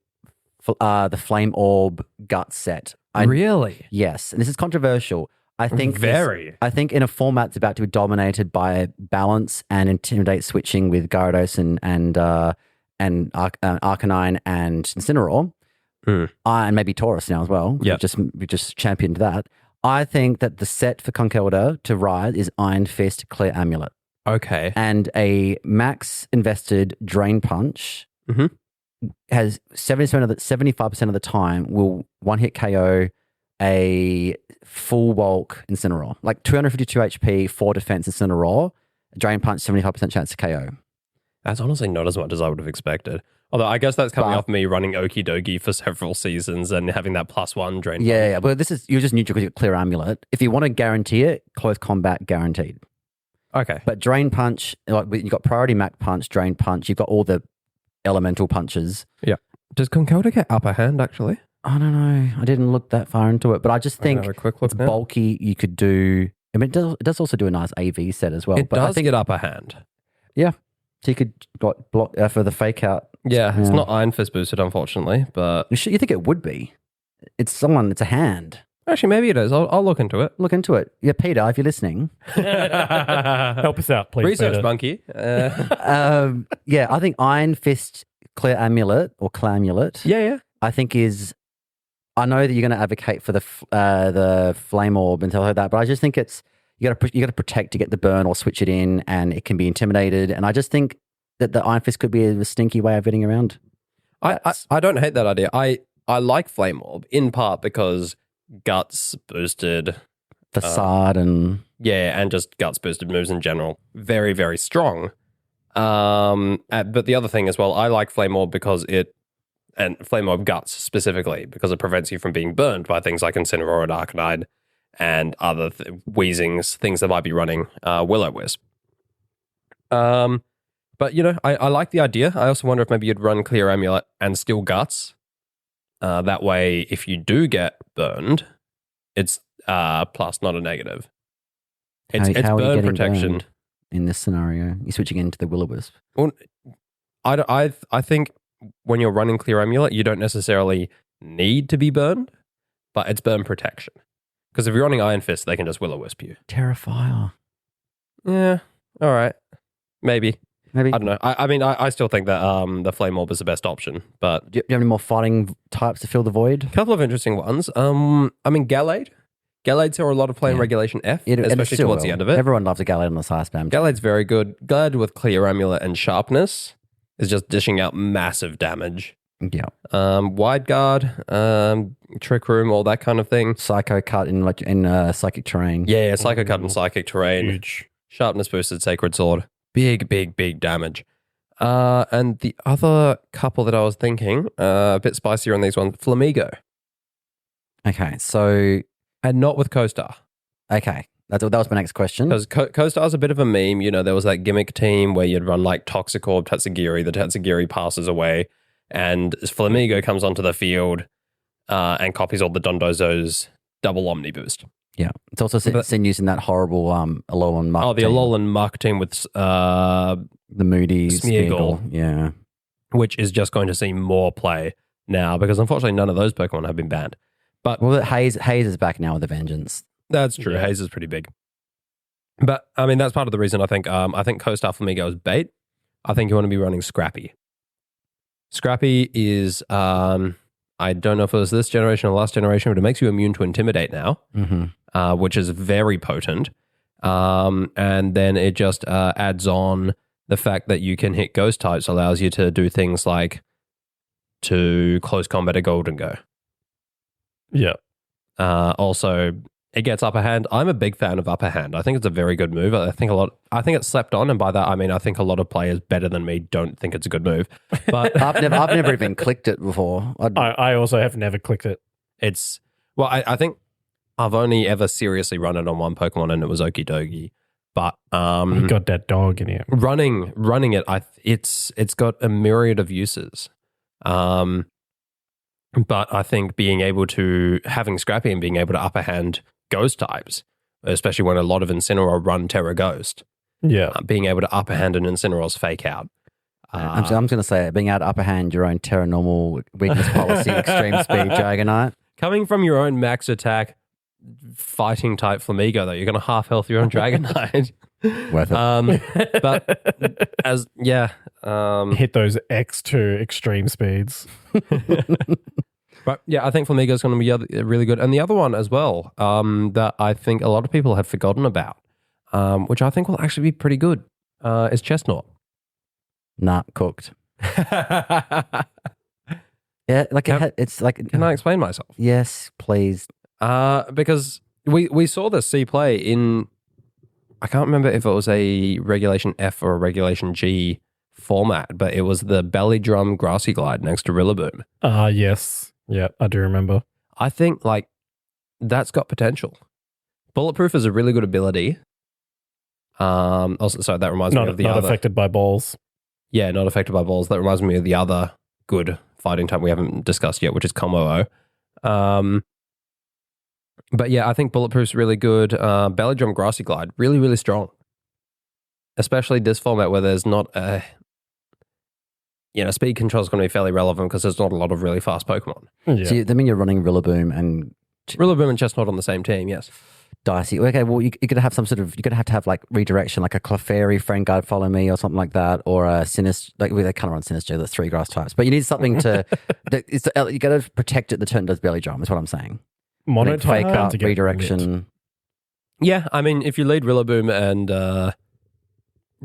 Flame Orb gut set.
Really?
Yes, and this is controversial. I think
Very.
I think in a format that's about to be dominated by balance and intimidate switching with Gyarados and Arcanine and Incineroar, and maybe Taurus now as well.
Yeah.
We just championed that. I think that the set for Conkeldurr to ride is Iron Fist, Clear Amulet,
Okay.
and a max invested Drain Punch
Mhm.
has 75% of the time will one hit KO a full bulk Incineroar, like 252 HP, 4 defense Incineroar, Drain Punch, 75% chance to KO.
That's honestly not as much as I would have expected. Although I guess that's coming
But-
off me running Okie Dokie for several seasons and having that +1 drain.
Yeah. But you're just neutral because you got Clear Amulet. If you want to guarantee it, close combat guaranteed.
Okay.
But Drain Punch, like you've got Priority Mac Punch, Drain Punch, you've got all the elemental punches.
Does Conkeldurr get upper hand, actually?
I don't know. I didn't look that far into it, but I just
I can
think
have a quick look
it's
now.
bulky. You could do. I mean, it does also do a nice AV set as well.
It
but I
does
think
get upper hand.
so. You could got block for the fake out.
Yeah, it's
Yeah.
not Iron Fist boosted, unfortunately, but
You think it would be? It's a hand.
actually, maybe it is. I'll look into it.
Look into it. Yeah, Peter, if you're listening.
Help us out, please.
Research
Peter.
monkey.
Yeah, I think Iron Fist, Clear Amulet or Clamulet.
Yeah.
I think is. I know that you're going to advocate for the Flame Orb and stuff like that, but I just think it's you got to protect to get the burn or switch it in, and it can be intimidated. And I just think that the Iron Fist could be a stinky way of getting around.
I don't hate that idea. I like Flame Orb in part because Guts boosted.
Facade and
Yeah, and just Guts boosted moves in general. Very, very strong. But the other thing as well, I like Flame Orb because and Flame Orb Guts specifically, because it prevents you from being burned by things like Incineroar and Arcanine and other Weezings, things that might be running Will-O-Wisp. But, I like the idea. I also wonder if maybe you'd run Clear Amulet and still Guts. That way, if you do get burned, it's plus, not a negative. It's
how are you
burn
getting
protection.
burned in this scenario? You're switching into the Will-O-Wisp.
Well, I think when you're running Clear Amulet, you don't necessarily need to be burned, but it's burn protection. Because if you're running Iron Fist, they can just Will-O-Wisp you.
Terrifier.
Yeah, all right. Maybe.
Maybe.
I don't know. I mean, I still think that the Flame Orb is the best option, but
Do you have any more fighting types to fill the void?
a couple of interesting ones. I mean, Gallade. Gallade saw a lot of play in
Yeah.
Regulation F,
And it
especially
still
towards the
will.
end of it.
Everyone loves a Gallade on the side spam.
Gallade's very good. Gallade with Clear Amulet and Sharpness is just dishing out massive damage.
Yeah.
Wide Guard, Trick Room, all that kind of thing.
Psycho cut in psychic terrain.
Yeah, Psycho Cut and Psychic Terrain.
Huge.
Sharpness boosted Sacred Sword. Big damage. And the other couple that I was thinking, a bit spicier on these ones, Flamigo.
Okay, so
And not with Co-Star.
that was my next question.
Because Co-Star's a bit of a meme. There was that gimmick team where you'd run like Toxic Orb, Tatsugiri, the Tatsugiri passes away, and Flamigo comes onto the field and copies all the Dondozo's double Omni boost.
Yeah, it's also seen used in that horrible Alolan Muck.
Oh, the
team.
Alolan Muck team with
the Moody
Smeargle.
Smeargle. Yeah,
which is just going to see more play now because unfortunately none of those Pokemon have been banned. But
well, Haze is back now with a vengeance.
that's true.
Yeah.
Haze is pretty big. But I mean, that's part of the reason I think Co-Star Flamigo is bait. I think you want to be running Scrappy. Scrappy is, I don't know if it was this generation or last generation, but it makes you immune to Intimidate now, which is very potent. And then it just adds on the fact that you can hit ghost types, allows you to do things like to close combat a Golden Go.
Yeah.
Also, it gets upper hand. I'm a big fan of upper hand. I think it's a very good move. I think it's slept on, and by that I mean I think a lot of players better than me don't think it's a good move. But
I've never even clicked it before.
I also have never clicked it.
it's I think I've only ever seriously run it on one Pokemon, and it was Okie Dokie. But
You got that dog in here.
running it, it's got a myriad of uses. But I think being able to having Scrappy and being able to upper hand ghost types, especially when a lot of Incineroar run Terra Ghost,
Yeah.
being able to upper hand an Incineroar's fake out.
I'm going to say it, being able to upper hand your own Terra Normal weakness policy, extreme speed Dragonite.
Coming from your own max attack fighting type Flamigo, though, you're going to half health your own Dragonite.
Worth it.
But as
Hit those X2 extreme speeds.
but yeah, I think Flamigo's going to be really good. And the other one as well, that I think a lot of people have forgotten about, which I think will actually be pretty good, is Chestnut.
Nah, cooked. Yeah, like it's like.
Can I explain myself?
Yes, please.
Because we saw the C play in, I can't remember if it was a Regulation F or a Regulation G format, but it was the Belly Drum Grassy Glide next to Rillaboom.
Yes. Yeah, I do remember.
I think like that's got potential. Bulletproof is a really good ability. Also, sorry, that reminds me of the
not
other.
affected by balls.
Yeah, not affected by balls. That reminds me of the other good fighting type we haven't discussed yet, which is Combo O. But yeah, I think Bulletproof's really good. Belly Drum Grassy Glide, really, really strong. Especially this format where there's not a... speed control is going to be fairly relevant because there's not a lot of really fast Pokemon.
Yeah.
So that mean you're running Rillaboom and
Rillaboom and Chestnut on the same team, yes.
Dicey. Okay, well, you're going to have some sort of, you're going to have like redirection, like a Clefairy, Friend Guard, Follow Me, or something like that, or a Sinistcha. Like, they kind of run Sinistcha, the 3 grass types. But you need something to, you got to protect it the turn does Belly Drum, is what I'm saying.
Monotype
Fake
tend
up,
to get
redirection.
lit.
Yeah, I mean, if you lead Rillaboom and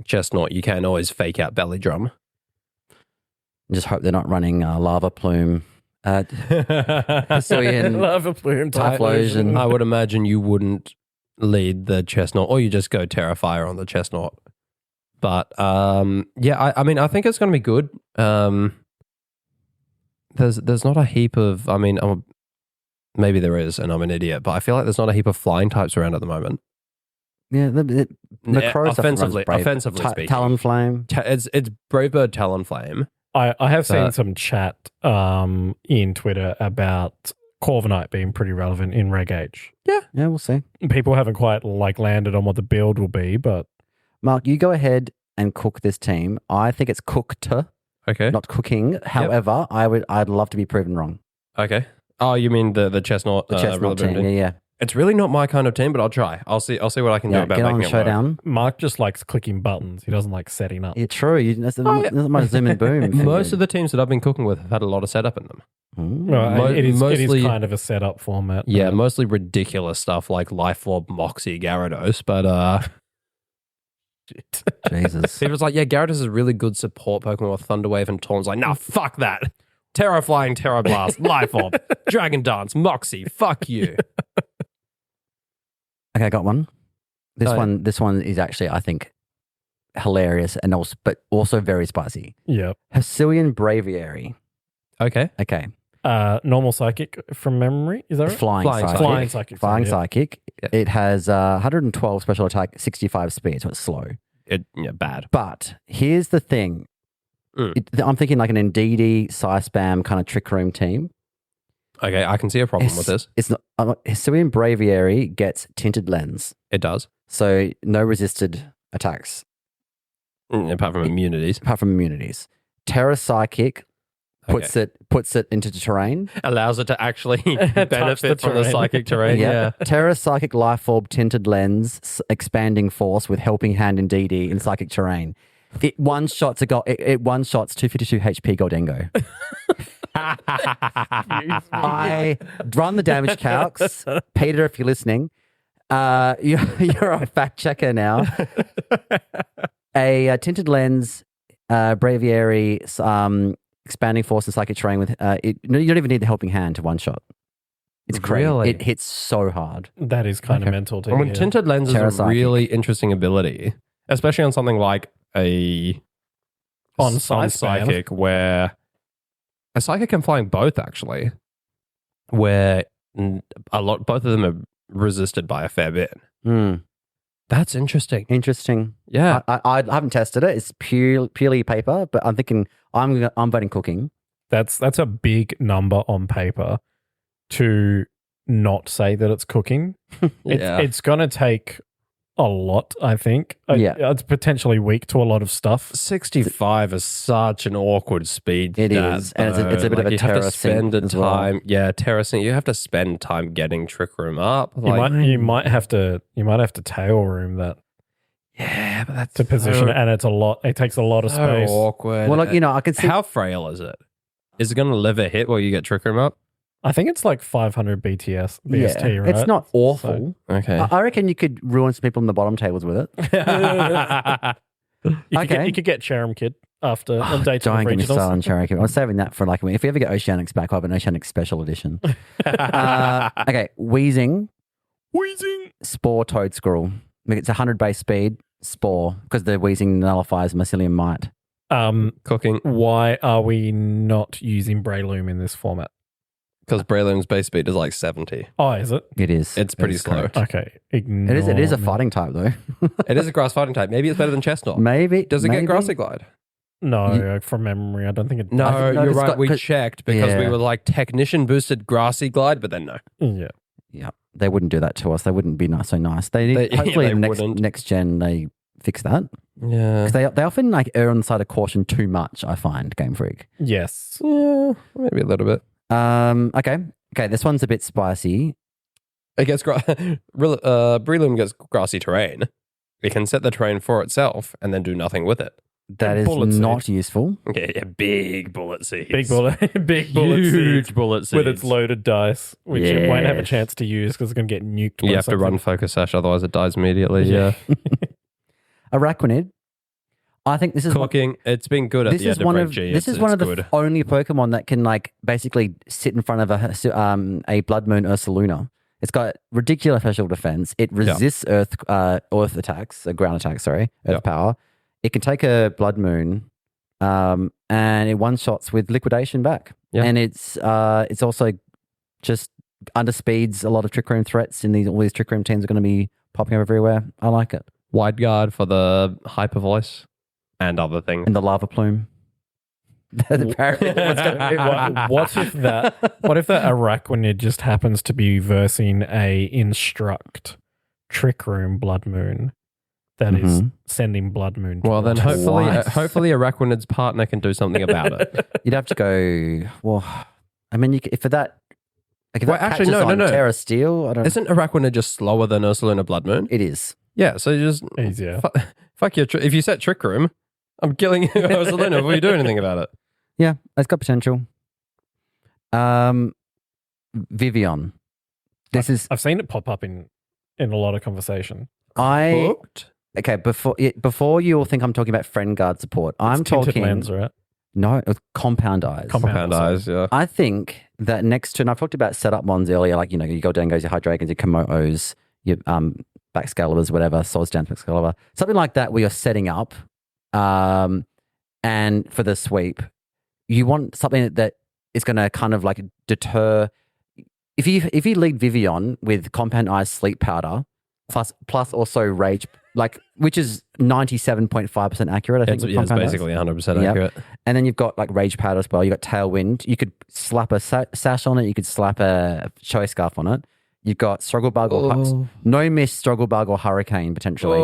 Chestnut, you can always fake out Belly Drum.
Just hope they're not running Lava Plume. Hisuian,
Lava Plume,
Typhlosion.
I would imagine you wouldn't lead the Chestnut, or you just go Terrafire on the Chestnut. But yeah, I mean, I think it's going to be good. There's not a heap of, I mean, maybe there is, and I'm an idiot, but I feel like there's not a heap of flying types around at the moment.
Yeah, the Crow stuff runs Brave.
Offensively speaking,
Talonflame.
It's Brave Bird Talonflame.
I have seen some chat in Twitter about Corviknight being pretty relevant in Reg Age.
Yeah, we'll see.
People haven't quite landed on what the build will be, but
Mark, you go ahead and cook this team. I think it's cooked,
Okay.
not cooking. However, I'd love to be proven wrong.
Okay. Oh, you mean the Chestnut?
The Chestnut
Rillaboom
team, yeah.
It's really not my kind of team, but I'll try. I'll see what I can do about
Get on
making it work.
Showdown.
Mark just likes clicking buttons. He doesn't like setting up.
Yeah, true. That's my zoom and boom.
Most of the teams that I've been cooking with have had a lot of setup in them.
Well, it is
mostly-
kind of a setup format.
Yeah,
but-
mostly ridiculous stuff like Life Orb, Moxie, Gyarados, but
Jesus.
people's like, yeah, Gyarados is a really good support Pokemon with Thunderwave and Taun's like, nah, fuck that. Terra Flying, Terra Blast, Life Orb, Dragon Dance, Moxie, fuck you.
Okay, I got one. This
Oh, yeah.
This one is actually, I think, hilarious and also very spicy.
Yeah.
Hisuian Braviary.
Okay.
Okay.
Normal Psychic from memory. Is that right?
Flying Psychic.
Flying Psychic.
Flying
yeah.
Psychic.
Yeah.
It has 112 special attack, 65 speed, so it's slow.
Bad.
But here's the thing. I'm thinking like an Indeedee, Psy-Spam kind of Trick Room team.
Okay, I can see a problem with this.
It's not. Hisuian Braviary gets Tinted Lens,
It does.
so no resisted attacks
Apart from immunities.
apart from immunities. Terra Psychic puts it into the terrain.
Allows it to actually
the
benefit from the
terrain.
psychic terrain. Yeah.
Terra Psychic Life Orb Tinted Lens Expanding Force with Helping Hand Indeedee in Psychic Terrain. It one shots 252 HP Goldengo. I run the damage calcs. Peter, if you're listening, you're a fact checker now. A tinted lens, breviary, expanding force and psychic terrain with you don't even need the helping hand to one shot. It's crazy.
Really?
It hits so hard.
That is kind of mental to
Well,
hear.
tinted lens is a
Terrapsych.
really interesting ability, especially on something like
On Psyspam.
psychic, where a psychic can fly both actually, where both of them are resisted by a fair bit. That's interesting.
Interesting.
Yeah,
I haven't tested it. It's purely paper, but I'm thinking I'm voting cooking.
That's a big number on paper to not say that it's cooking. It's going to take a lot, I think.
Yeah.
It's potentially weak to a lot of stuff.
65 is such an awkward speed.
It
stat,
is, and
though.
it's a bit of a
you have
terror
to spend the
sync as well.
time. Yeah, terror sync. You have to spend time getting Trick Room up.
You might have to tail room that
yeah, but that's
to position it, and it's a lot. It takes a lot of
so
space.
awkward.
Well, like, I can see.
How frail is it? Is it going to live a hit while you get Trick Room up?
I think it's like 500 BST,
yeah,
right?
it's not awful.
Okay.
I reckon you could ruin some people in the bottom tables with it.
You could get Cherim Kid after on day two of
Don't get me started on
regionals.
Cherokee. I'm saving that for like if we ever get Oceanics back, I'll have an Oceanic special edition. Okay, Wheezing Spore Toad Squirrel. It's 100 base speed Spore because the Wheezing nullifies Mycelium Might.
Cooking.
Why are we not using Breloom in this format?
Because Breloom's base speed is like 70.
Oh, is it?
It is.
It's pretty
It is
slow.
correct.
Okay.
It is a fighting type though.
It is a grass fighting type. Maybe it's better than Chestnut.
Maybe.
Does it
maybe.
get Grassy Glide?
No, from memory, I don't think it.
No,
I think- no,
you're
it's
right.
got-
We
'cause-
checked because we
yeah.
were like Technician boosted Grassy Glide, but then no.
Yeah.
Yeah, they wouldn't do that to us. They wouldn't be so nice. They
They-
hopefully
they
the
wouldn't.
next gen they fix that
Yeah.
because they often like err on the side of caution too much. I find Game Freak.
Yes.
Yeah, maybe a little bit.
Okay. This one's a bit spicy.
It gets Breloom gets grassy terrain. It can set the terrain for itself and then do nothing with it.
That is
bullet
not useful.
Yeah, big bullet seeds.
Big bullet
Huge
seeds
bullet seeds.
with its loaded dice, which it won't have a
Yes.
chance to use because it's going to get nuked.
You
by
have to
something.
run Focus Sash, otherwise it dies immediately. Yeah.
Arachnid. I think this is
Cooking. It's been good at
this
the
is
end
one
of
of
Reg G.
this is one of the only Pokemon that can like basically sit in front of a Blood Moon Ursaluna. It's got ridiculous special defense. It resists earth attacks, ground attacks. Sorry, earth power. It can take a Blood Moon, and it one shots with liquidation back.
Yeah.
And it's also just underspeeds a lot of Trick Room threats. All these Trick Room teams are going to be popping up everywhere. I like it.
Wide Guard for the Hyper Voice and other things.
And the Lava Plume. Apparently, what's gonna be
What if that Arachnid just happens to be versing a Instruct Trick Room Blood Moon that is sending Blood Moon?
Well, then
towards us?
hopefully Arachnid's partner can do something about it.
You'd have to go. Well, I mean, if for that, like if
Well,
that
actually,
catches
no.
on Terra Steel, I don't.
Isn't Arachnid just slower than Ursaluna Blood Moon?
It is.
Yeah, so you just
Easier.
fuck your. If you set Trick Room, I'm killing Ursaluna before you do anything about it.
Yeah, it's got potential. Vivian.
I've seen it pop up in a lot of conversation.
Hooked?
Okay, before you all think I'm talking about friend guard support, I'm
It's tinted
talking
lens, right?
no, it's compound eyes.
Compound eyes, yeah.
I think that next to, and I've talked about setup ones earlier, like, your Goldengos, your Hydreigons, your Komotos, your Backscaliburs, whatever, Swords Dance Backscalibur, something like that where you're setting up, and for the sweep, you want something that is going to kind of like deter. If you lead Vivian with Compound Eyes Sleep Powder, plus also Rage, which is 97.5% accurate, I think.
It's basically 100% accurate.
And then you've got like Rage Powder as well. You've got Tailwind. You could slap a sash on it. You could slap a Showy Scarf on it. You've got Struggle Bug or No Miss Struggle Bug or Hurricane potentially.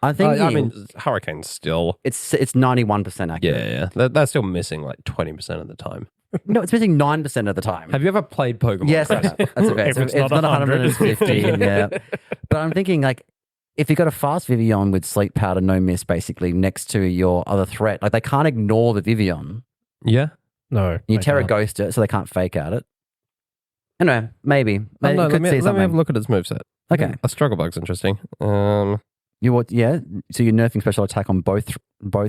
I'm thinking.
I mean, Hurricane's still.
It's 91% accurate.
Yeah. That's still missing like 20% of the time.
No, it's missing 9% of the time.
Have you ever played Pokemon?
Yes, I have. That's okay.
If it's
It's
not
not
100,
150. Yeah. But I'm thinking like if you've got a fast Vivian with sleep powder, no miss, basically next to your other threat, like they can't ignore the Vivian.
Yeah.
No.
You
they
Terra
can't.
Ghost it, so they can't fake out it. Anyway, maybe.
Oh, no,
you could see
let me
something.
have a look at its moveset.
Okay.
A struggle bug's interesting.
You what? Yeah. So you're nerfing special attack on both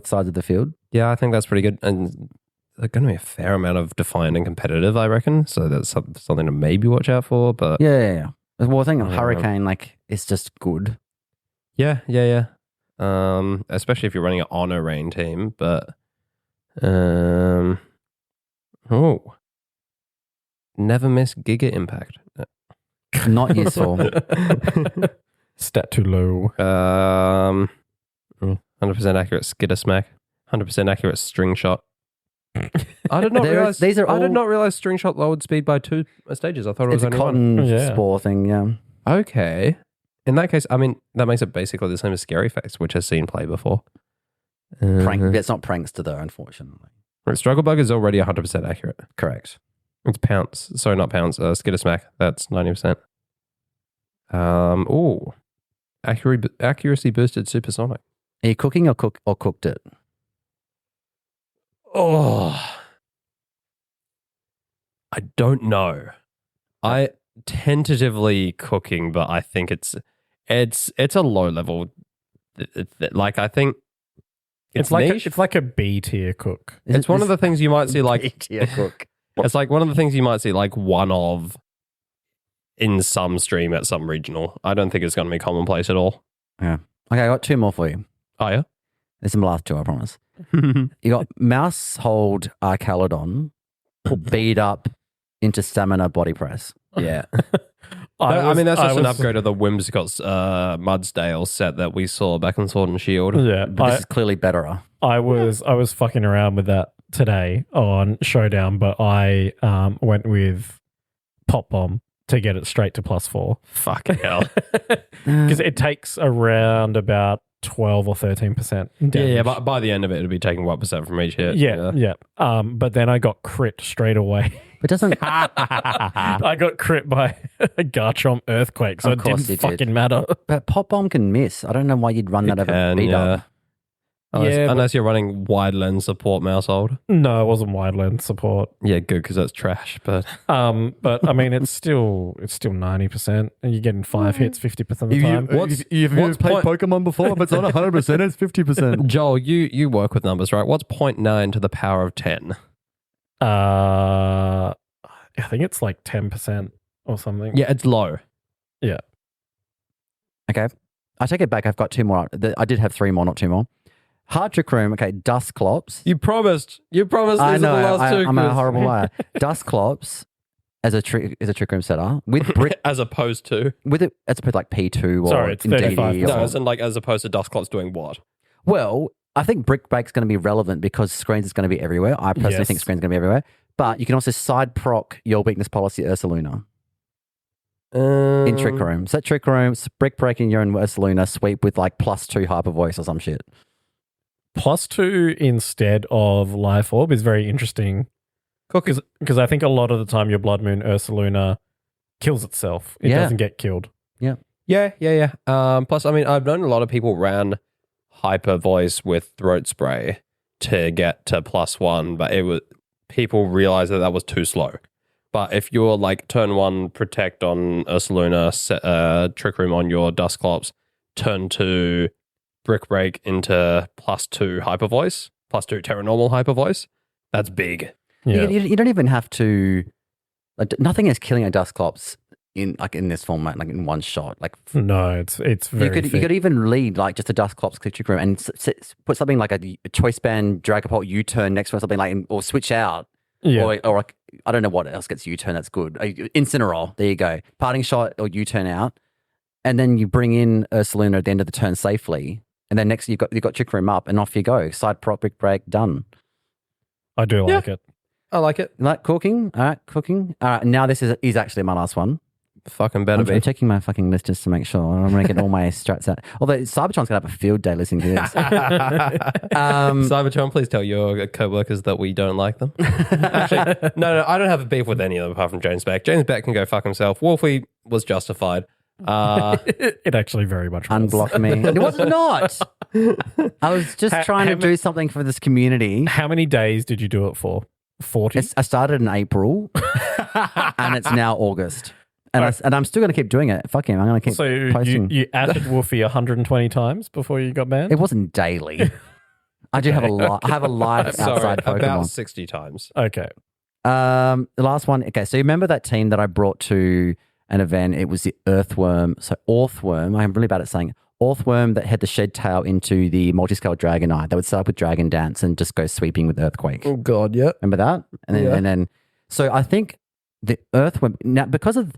sides of the field.
Yeah, I think that's pretty good. And there's going to be a fair amount of defiant and competitive, I reckon. So that's something to maybe watch out for. But
Yeah. Well, I think Hurricane is just good.
yeah. Especially if you're running an honor rain team. But never miss Giga Impact.
Not useful.
Stat too low.
100% accurate skitter smack. 100% accurate string shot. I did not realize.
These are
I did
all-
not realize string shot lowered speed by 2 stages. I thought it
It's
was
a
only one.
cotton
Yeah.
spore thing. Yeah.
Okay. In that case, I mean, that makes it basically the same as Scary Face, which has seen play before.
Prank. It's not prankster though, unfortunately.
Struggle Bug is already 100% accurate.
Correct.
It's pounce. Sorry, not pounce. Skitter Smack. That's 90%. Accuracy boosted supersonic.
Are you cooking or cooked it?
Oh, I don't know. I tentatively cooking, but I think it's a low level. Like I think
It's like a B tier cook.
it's one of the things you might see like
tier cook.
it's like one of the things you might see like one of in some stream at some regional. I don't think it's going to be commonplace at all.
Yeah. Okay, I got two more for you.
Oh yeah.
This is my last two, I promise. You got Mouse Hold Archalodon beat up into Stamina Body Press.
Yeah.
I
mean, that's just an
was-
upgrade of the Whimsicott Mudsdale set that we saw back in Sword and Shield.
Yeah,
But this is clearly better.
I was fucking around with that today on Showdown, but I went with Pop Bomb to get it straight to +4
Fucking hell.
because it takes around about 12 or 13% damage.
Yeah, but by the end of it, it'll be taking 1% from each hit.
Yeah. But then I got crit straight away.
It doesn't.
I got crit by a Garchomp Earthquake, so
Of
it
course
didn't
you did.
fucking matter.
But Pop Bomb can miss. I don't know why you'd run that over beat up.
Unless you're running wide lens support mouse hold.
No, it wasn't wide lens support.
Yeah, good, because that's trash. But
But I mean, it's still 90%, and you're getting 5 hits 50% of the time.
what's point-
Pokemon before? If it's not 100%, it's 50%.
Joel, you work with numbers, right? What's 0.9 to the power of 10?
I think it's like 10% or something.
Yeah, it's low.
Okay. I take it back. I've got two more. I did have three more, not two more. Hard Trick Room. Okay. Dustclops.
You promised. These
I know.
are the last two.
I'm a
Chris.
horrible liar. Dustclops as a trick room setter with brick
as opposed to
with it as opposed to like P2 or
Sorry, it's
Indeedee
35.
or-
no, as opposed to Dustclops doing what?
Well, I think Brick Break's going to be relevant because screens is going to be everywhere. I personally
Yes.
think screens going to be everywhere. But you can also side proc your weakness policy Ursaluna in Trick Room. So Trick Room, Brick Breaking your own Ursaluna, sweep with like +2 hyper voice or some shit.
+2 instead of Life Orb is very interesting. Because I think a lot of the time your Blood Moon Ursaluna kills itself. It
Yeah.
doesn't get killed.
Yeah. Plus, I mean, I've known a lot of people ran hyper voice with throat spray to get to +1, but people realized that was too slow. But if you're like turn 1 protect on Ursaluna, set, Trick Room on your Dustclops, turn 2 Brick Break into +2 hyper voice, +2 Terra Normal hyper voice, that's big.
Yeah.
You don't even have to. Like, nothing is killing a Dustclops in this format, like in one shot. Like
No, it's very
you could even lead like just a Dustclops Trick Room and put something like a Choice Band Dragapult U-turn next to it, something like, or switch out.
Yeah.
Or like, I don't know what else gets U-turn that's good. Incineroar, there you go. Parting shot or U-turn out. And then you bring in Ursaluna at the end of the turn safely. And then next you've got Trick Room up and off you go. Side prop, Brick Break, done.
I do like it.
I like it.
You like cooking? All right, cooking. All right, now this is actually my last one.
Fucking better
I'm
be.
checking my fucking list just to make sure. I'm going to get all my strats out. Although Cybertron's going to have a field day listening to this.
Cybertron, please tell your co-workers that we don't like them. Actually, no, I don't have a beef with any of them apart from James Beck. James Beck can go fuck himself. Wolfie was justified.
It actually very much was.
Unblock me. It was not. I was just trying to do something for this community.
How many days did you do it for? 40?
I started in April and it's now August. And, I'm still going to keep doing it. Fuck him. I'm going to keep posting.
You added Wolfie 120 times before you got banned?
It wasn't daily. I do have a life outside Pokemon.
About 60 times.
Okay.
The last one. Okay, so you remember that team that I brought to an event? It was the Earthworm. So Orthworm. I'm really bad at saying Orthworm that had the shed tail into the multi-scale Dragonite. They would start up with Dragon Dance and just go sweeping with Earthquake.
Oh God, yeah.
Remember that? And then so I think the Earthworm now because of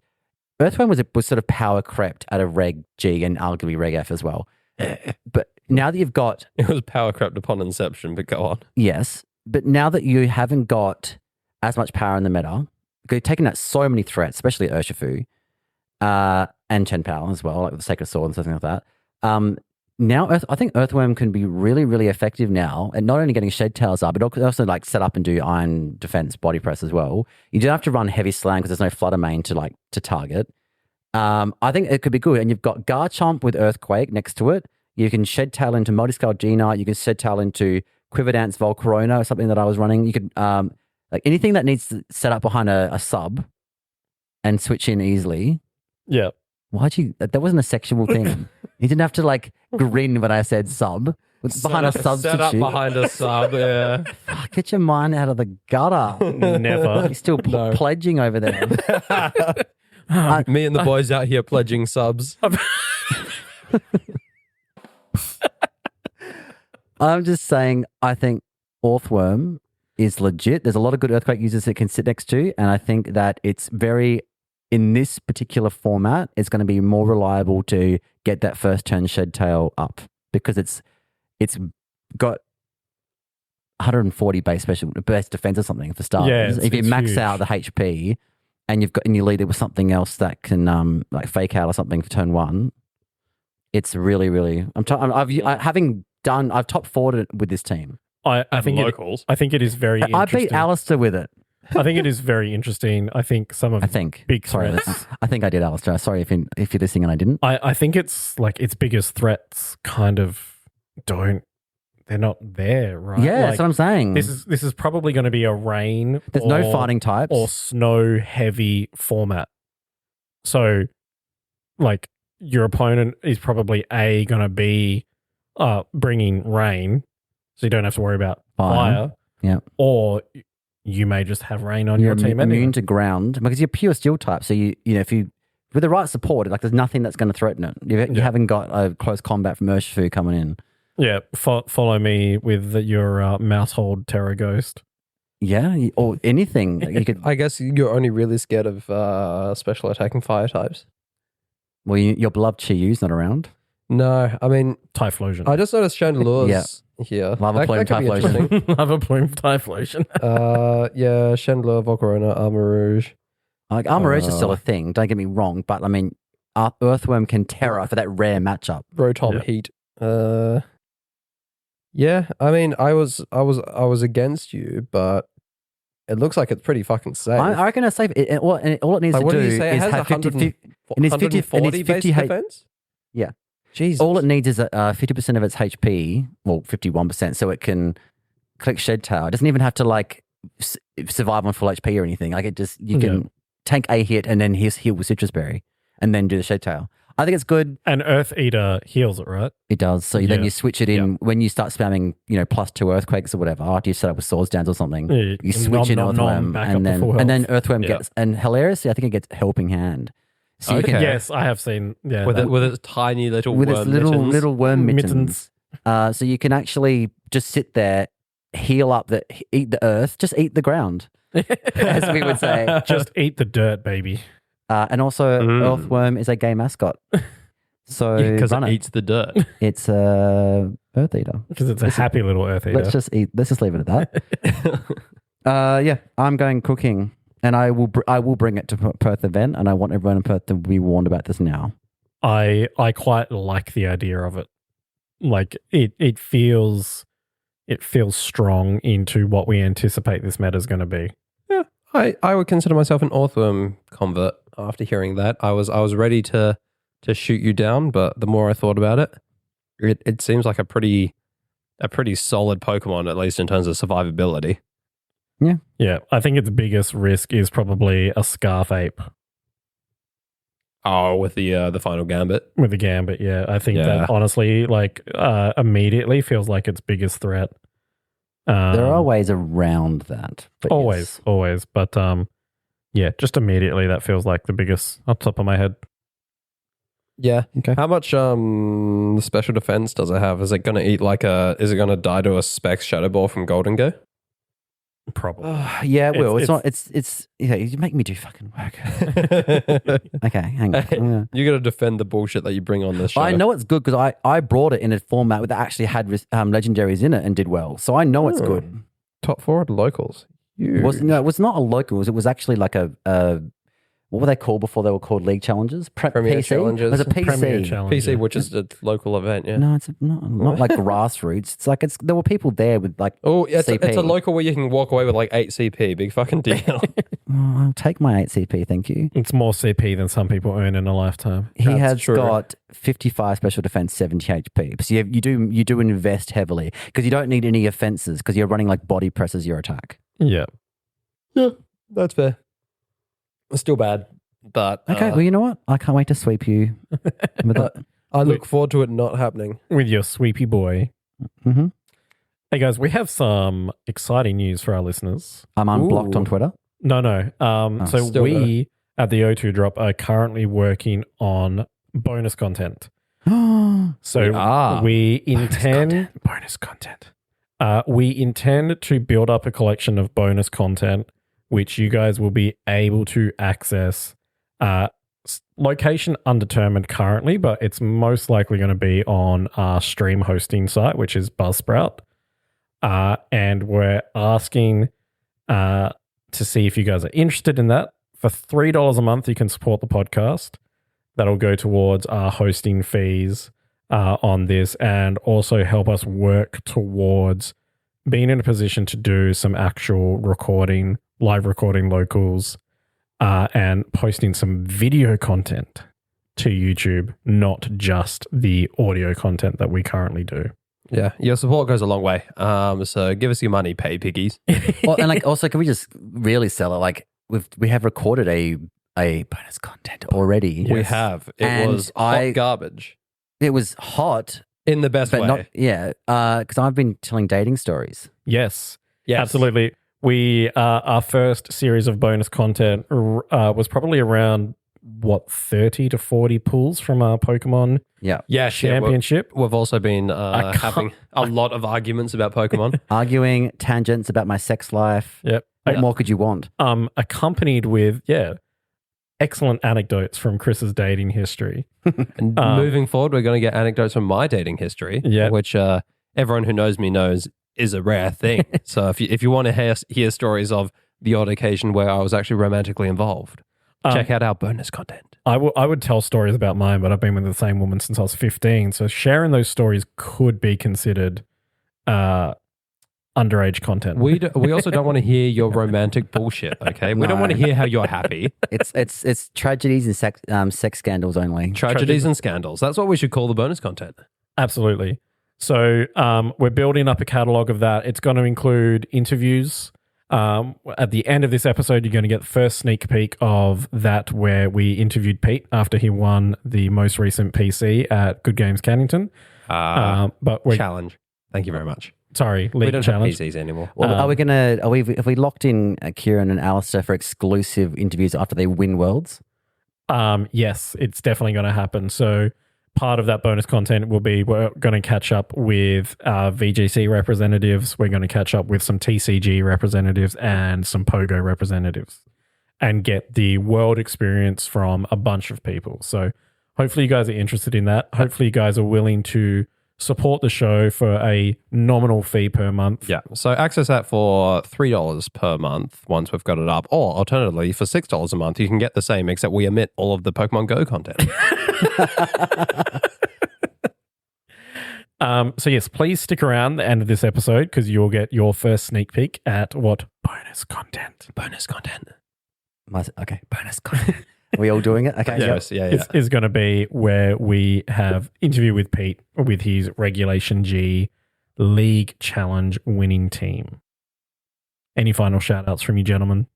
Earthworm was sort of power crept out of Reg G and arguably Reg F as well. But now that you've got
It was power crept upon inception, but go on.
yes, but now that you haven't got as much power in the meta, because you've taken out so many threats, especially Urshifu, and Chen Pao as well, like the Sacred Sword and something like that. Now I think Earthworm can be really, really effective now, and not only getting shed tails up, but also like set up and do Iron Defense body press as well. You don't have to run heavy slam because there's no Flutter Mane to target. I think it could be good, and you've got Garchomp with Earthquake next to it. You can shed tail into Multiscale G-Knight. You can shed tail into Quiver Dance Volcarona, or something that I was running. You could like anything that needs to set up behind a sub and switch in easily.
Yeah.
Why'd you? That wasn't a sexual thing. You didn't have to like grin when I said sub. Behind a sub
Set up behind a sub, yeah.
Get your mind out of the gutter.
Never.
You're still pledging over there.
Me and the boys out here pledging subs.
I'm just saying, I think Orthworm is legit. There's a lot of good Earthquake users it can sit next to, and I think that it's very, in this particular format, it's going to be more reliable to get that first turn shed tail up because it's got 140 base defense or something for starters.
Yeah,
if you
it's
max
huge.
out the HP and you lead it with something else that can like fake out or something for turn one, it's really, really. I've top 4'd with this team.
I think
locals.
I think it is very
I
interesting.
beat Alistair with it.
I think it is very interesting. I think some of big threats.
I think I did, Alistair. Sorry if you're listening and I didn't.
I think it's like its biggest threats kind of they're not there, right?
Yeah,
like,
that's what I'm saying.
This is probably going to be a rain.
There's no fighting types
or snow heavy format. So, like your opponent is probably going to be bringing rain, so you don't have to worry about fire.
Yeah,
or you may just have rain on
you're
your team.
immune
anyway.
to ground because you're pure steel type. So you know if you with the right support, like there's nothing that's going to threaten it. You haven't got a close combat from Urshifu coming in.
Yeah, follow me with your Mousehold Terror Ghost.
Yeah, or anything. You could.
I guess you're only really scared of special attacking fire types.
Well, your beloved Chiyu's not around.
No, I mean,
Typhlosion.
I just noticed Chandelure's here.
Lava Plume,
that could be
Typhlosion.
interesting.
Lava Plume Typhlosion.
Yeah, Chandelure, Volcarona, Armarouge.
Like Armarouge is still a thing. Don't get me wrong, but I mean, Earthworm can Terra for that rare matchup.
Rotom Heat. Yeah, I mean, I was against you, but it looks like it's pretty fucking safe.
I reckon it's safe. All it needs
Like,
to
what
do
did you say? It
is
has
have 50, 50 it needs 50
140 base
50
defense?
Yeah.
Jesus.
All it needs is 50% of its HP, well, 51%, so it can click Shed Tail. It doesn't even have to like survive on full HP or anything. Like you can tank a hit and then heal with Citrus Berry and then do the Shed Tail. I think it's good.
And Earth Eater heals it, right?
It does. So then you switch it in when you start spamming, +2 Earthquakes or whatever. After you set up with Swords Dance or something, you switch in Earthworm, and then Earthworm gets. And hilariously, I think it gets Helping Hand. So you can,
Yes, I have seen. Yeah,
with its tiny little
with
worm
its little worm
Mittens.
So you can actually just sit there, heal up, eat the earth, just eat the ground, as we would say.
Just eat the dirt, baby.
And also, Earthworm is a gay mascot. So
because it eats the dirt.
It's a Earth Eater.
Because it's a happy little Earth Eater.
Let's just leave it at that. Yeah, I'm going cooking, and I will bring it to Perth event, and I want everyone in Perth to be warned about this now.
I quite like the idea of it. Like it feels strong into what we anticipate this meta is going to be.
Yeah, I would consider myself an Earthworm convert after hearing that. I was ready to to shoot you down, but the more I thought about it, it seems like a pretty solid Pokemon, at least in terms of survivability.
Yeah, I think its biggest risk is probably a Scarf Ape
Oh, with the final Gambit.
with the Gambit. Yeah, I think
Yeah.
that honestly, like, immediately feels like its biggest threat.
There are ways around that. But
always, but yeah, just immediately that feels like the biggest off the top of my head.
Yeah.
Okay.
How much special defense does it have? Is it going to eat is it going to die to a Specs Shadow Ball from Golden Go?
Probably.
Yeah, it will.
It's-
It's yeah, you make me do fucking work. Okay, hang on.
You got to defend the bullshit that you bring on this show.
I know it's good because I brought it in a format that actually had legendaries in it and did well. So I know it's
Oh.
good.
Top 4 at locals.
It was not a locals. It was actually like a what were they called before they were called league challenges?
Premier
PC?
Challenges.
It was a PC.
Premier Challenge,
PC,
yeah.
which is a local event, yeah.
No, it's not like grassroots. It's like there were people there with like.
Oh, it's a
CP.
local where you can walk away with like 8 CP. Big fucking deal.
Oh, I'll take my 8 CP, thank you.
It's more CP than some people earn in a lifetime.
He
That's
has
true.
got 55 special defense, 70 HP. So you do invest heavily because you don't need any offenses because you're running like body press as your attack.
Yeah.
Yeah, that's fair. It's still bad, but
Okay, well, you know what? I can't wait to sweep you.
I look forward to it not happening.
With your sweepy boy.
Mm-hmm.
Hey guys, we have some exciting news for our listeners.
I'm unblocked
Ooh.
on Twitter.
No. So
still
we at the O2 Drop are currently working on bonus content. So
We are.
we intend bonus content. We intend to build up a collection of bonus content, which you guys will be able to access. Location undetermined currently, but it's most likely going to be on our stream hosting site, which is Buzzsprout. And we're asking to see if you guys are interested in that. For $3 a month, you can support the podcast. That'll go towards our hosting fees on this and also help us work towards being in a position to do some actual recording, live recording locals, and posting some video content to YouTube, not just the audio content that we currently do.
Yeah, your support goes a long way. So give us your money, pay piggies.
Well, and like also, can we just really sell it? Like we have recorded a bonus content already.
We have. It
And
was hot garbage
It was hot,
in the best
but
way.
not because I've been telling dating stories.
Yes,
Yes.
absolutely. We our first series of bonus content was probably around 30 to 40 pulls from our Pokemon
Yeah,
Yeah,
championship.
We've also been
can't-
having a lot of arguments about Pokemon.
arguing tangents about my sex life.
Yep.
What more could you want?
Accompanied with excellent anecdotes from Chris's dating history.
And moving forward, we're going to get anecdotes from my dating history,
Yeah.
which everyone who knows me knows is a rare thing. So if you want to hear stories of the odd occasion where I was actually romantically involved, check out our bonus content.
I would tell stories about mine, but I've been with the same woman since I was 15. So sharing those stories could be considered underage content.
We also don't want to hear your romantic bullshit, okay? We don't want to hear how you're happy.
It's tragedies and sex scandals only.
Tragedies and scandals. That's what we should call the bonus content.
Absolutely. So we're building up a catalog of that. It's going to include interviews. At the end of this episode, you're going to get the first sneak peek of that where we interviewed Pete after he won the most recent PC at Good Games Cannington. But we're
Challenge. Thank you very much.
sorry,
We
league
don't
challenge.
have PCs anymore.
Well, have we locked in Kieran and Alistair for exclusive interviews after they win Worlds?
Yes, it's definitely going to happen. So part of that bonus content will be we're going to catch up with VGC representatives. We're going to catch up with some TCG representatives and some Pogo representatives and get the world experience from a bunch of people. So hopefully you guys are interested in that. Hopefully you guys are willing to support the show for a nominal fee per month.
Yeah. So access that for $3 per month once we've got it up. Or alternatively, for $6 a month, you can get the same, except we omit all of the Pokemon Go content.
So yes, please stick around the end of this episode because you'll get your first sneak peek at what bonus content.
Bonus content.
Okay, bonus content. Are we all doing it? Okay.
Yes, yeah.
is going to be where we have interview with Pete with his Regulation G League Challenge winning team. Any final shout outs from you, gentlemen?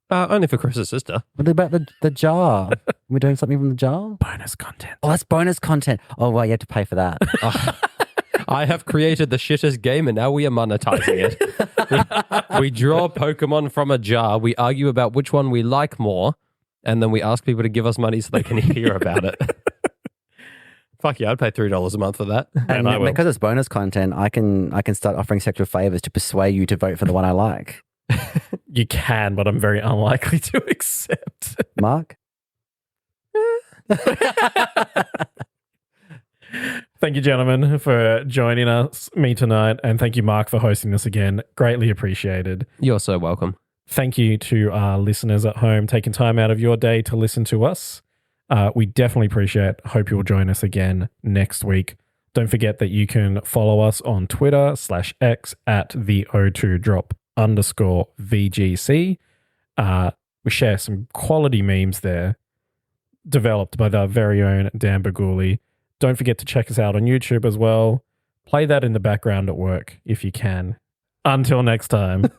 Only for Chris's sister.
What about the jar? Are we doing something from the jar?
Bonus content.
Oh, that's bonus content. Oh, well, you have to pay for that.
I have created the shittest game and now we are monetizing it. We draw Pokemon from a jar. We argue about which one we like more. And then we ask people to give us money so they can hear about it. Fuck yeah, I'd pay $3 a month for that.
And
I will.
because it's bonus content, I can start offering sexual favors to persuade you to vote for the one I like.
You can, but I'm very unlikely to accept.
Mark?
Thank you, gentlemen, for joining me tonight. And thank you, Mark, for hosting this again. Greatly appreciated.
You're so welcome.
Thank you to our listeners at home taking time out of your day to listen to us. We definitely appreciate it. Hope you'll join us again next week. Don't forget that you can follow us on Twitter /X at the O2drop_VGC. We share some quality memes there developed by our very own Dan Baguli. Don't forget to check us out on YouTube as well. Play that in the background at work if you can. Until next time.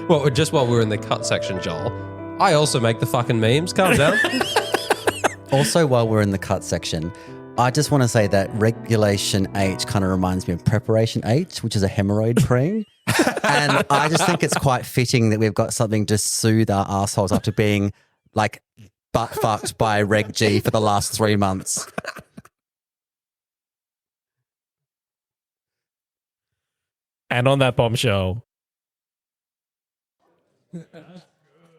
Well, just while we're in the cut section, Joel, I also make the fucking memes. Calm down.
Also, while we're in the cut section, I just want to say that Regulation H kind of reminds me of Preparation H, which is a hemorrhoid cream. And I just think it's quite fitting that we've got something to soothe our assholes after being like butt fucked by Reg G for the last 3 months.
And on that bombshell, hey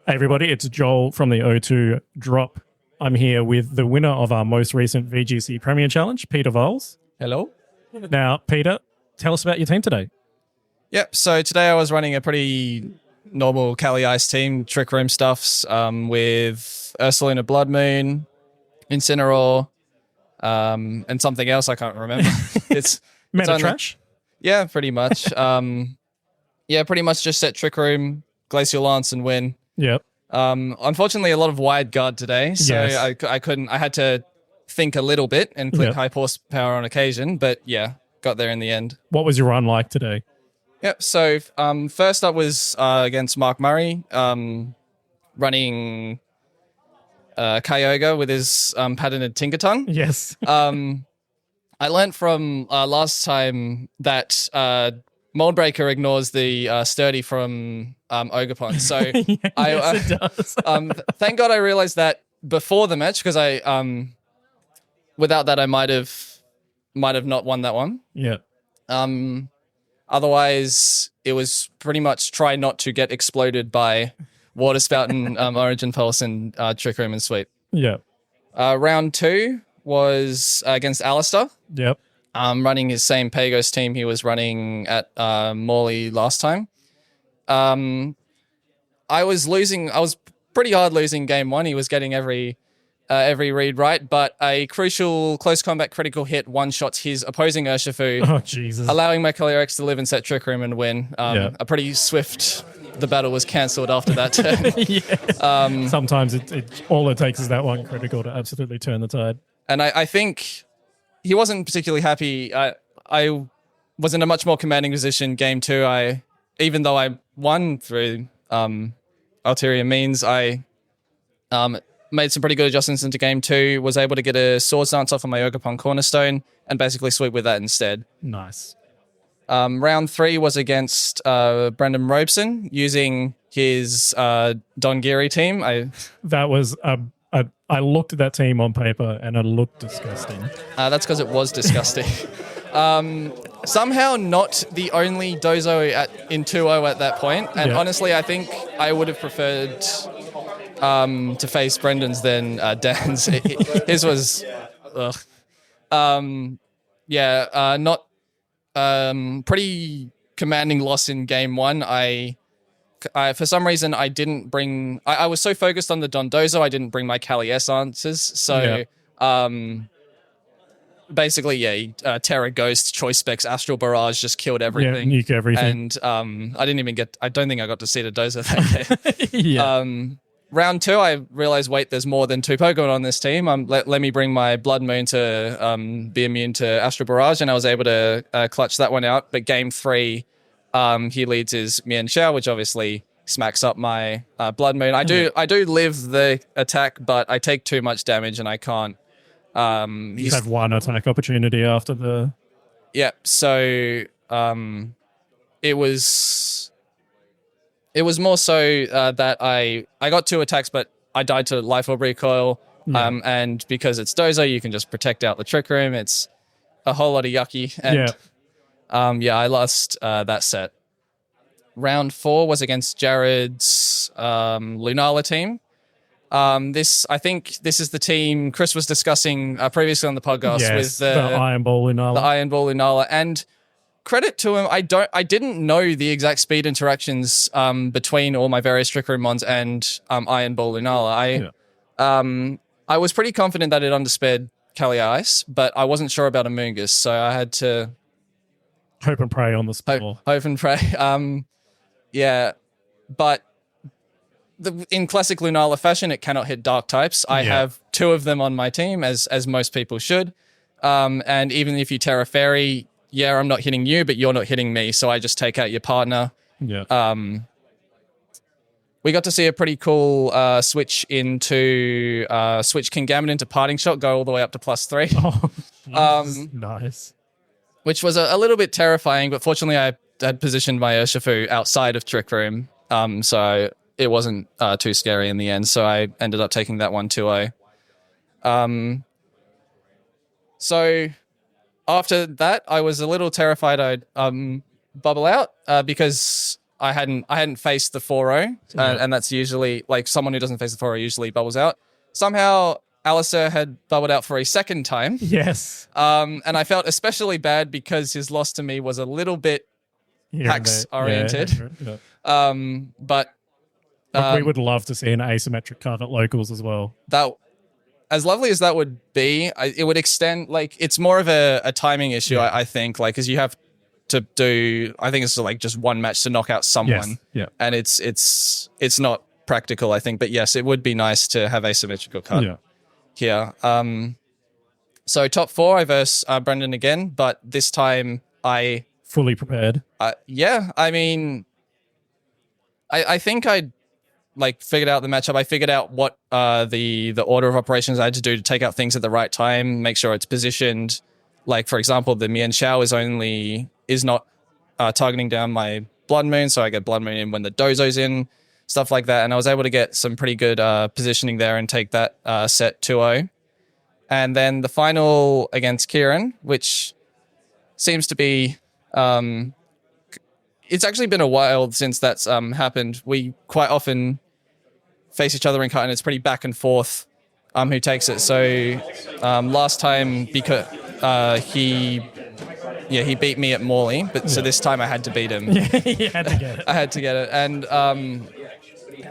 everybody, it's Joel from the O2 Drop. I'm here with the winner of our most recent VGC Premier Challenge, Peter Voles.
Hello.
Now, Peter, tell us about your team today.
Yep. So today I was running a pretty normal Cali Ice team, Trick Room stuffs, with Ursaluna Blood Moon, Incineroar, and something else I can't remember. It's
Metatrash?
Yeah, pretty much. Pretty much just set Trick Room, Glacial Lance, and win.
Yep.
Unfortunately, a lot of wide guard today, so
Yes.
I couldn't. I had to think a little bit and click high horsepower on occasion, but yeah, got there in the end.
What was your run like today?
Yep. So first up was against Mark Murray, running Kyogre with his patented Tinkerton.
Yes.
I learned from last time that Moldbreaker ignores the sturdy from Ogerpon. So
Yes, it does.
thank God I realized that before the match, because I without that I might have not won that one.
Yeah.
Otherwise, it was pretty much try not to get exploded by Water Spout and Origin Pulse and Trick Room and Sweep.
Yeah.
Round 2 was against Alistair.
Yep.
Running his same Pagos team he was running at Morley last time. I was pretty hard losing game 1. He was getting every read right, but a crucial close combat critical hit one-shots his opposing Urshifu,
Oh, Jesus.
allowing my Calyrex to live and set Trick Room and win. A pretty swift... The battle was cancelled after that turn.
Yeah. Sometimes it all it takes is that one critical to absolutely turn the tide.
And I think he wasn't particularly happy. I was in a much more commanding position game 2. Even though I won through ulterior means, I made some pretty good adjustments into game 2, was able to get a Swords Dance off of my Ogerpon Cornerstone and basically sweep with that instead.
Nice.
Round 3 was against Brendan Robeson using his Dongiri team.
That was I looked at that team on paper and it looked disgusting.
That's because it was disgusting. Somehow not the only Dozo in 2-0 at that point. And honestly, I think I would have preferred to face Brendan's than Dan's. His was, ugh. Not pretty commanding loss in game one. I for some reason I didn't bring. I was so focused on the Dondozo, I didn't bring my Kali S answers. So basically, Terra Ghost, Choice Specs, Astral Barrage just killed everything.
Yeah, nuke everything.
And I didn't even get. I don't think I got to see the Dozo that game. Round two, I realized, wait, there's more than 2 Pokemon on this team. Let me bring my Blood Moon to be immune to Astral Barrage, and I was able to clutch that one out. But game 3, he leads his Mian Xiao, which obviously smacks up my Blood Moon. I do live the attack, but I take too much damage and I can't.
You had one attack opportunity after the...
Yeah, so it was more so that I got 2 attacks, but I died to Life Orb Recoil. And because it's Dozo, you can just protect out the Trick Room. It's a whole lot of yucky. And I lost that set. Round 4 was against Jared's Lunala team. I think this is the team Chris was discussing previously on the podcast with
the Iron Ball Lunala.
The Iron Ball Lunala. And credit to him, I didn't know the exact speed interactions between all my various Trick Room mons and Iron Ball Lunala. I was pretty confident that it undersped Kali Ice, but I wasn't sure about Amoonguss, so I had to
hope and pray on the spell.
Hope and pray. But in classic Lunala fashion, it cannot hit dark types. I have 2 of them on my team, as most people should. And even if you Terra Fairy, I'm not hitting you, but you're not hitting me, so I just take out your partner. We got to see a pretty cool switch King Gambit into Parting Shot, go all the way up to +3.
Oh, nice.
Which was a little bit terrifying, but fortunately I had positioned my Urshifu outside of Trick Room, so it wasn't too scary in the end, so I ended up taking that one 2-0. So after that, I was a little terrified I'd bubble out because I hadn't faced the 4-0, and that's usually, like, someone who doesn't face the 4-0 usually bubbles out. Somehow Alistair had bubbled out for a second time.
Yes.
And I felt especially bad because his loss to me was a little bit PAX-oriented. But
we would love to see an asymmetric card at locals as well.
That, as lovely as that would be, it would extend, like, it's more of a timing issue, I think, like, because you have to do, I think it's like just one match to knock out someone. And it's not practical, I think, but yes, it would be nice to have asymmetrical card here. So top 4, I verse Brendan again, but this time I
fully prepared.
I mean, I think I figured out the matchup. I figured out what the order of operations I had to do to take out things at the right time, make sure it's positioned. Like, for example, the Mian Xiao is not targeting down my Blood Moon, so I get Blood Moon in when the Dozo's in, stuff like that. And I was able to get some pretty good positioning there and take that set 2-0. And then the final against Kieran, which seems to be... it's actually been a while since that's happened. We quite often face each other in cut, and it's pretty back and forth who takes it. So last time, because he beat me at Morley, but so this time I had to beat him.
You had to get it.
I had to get it. And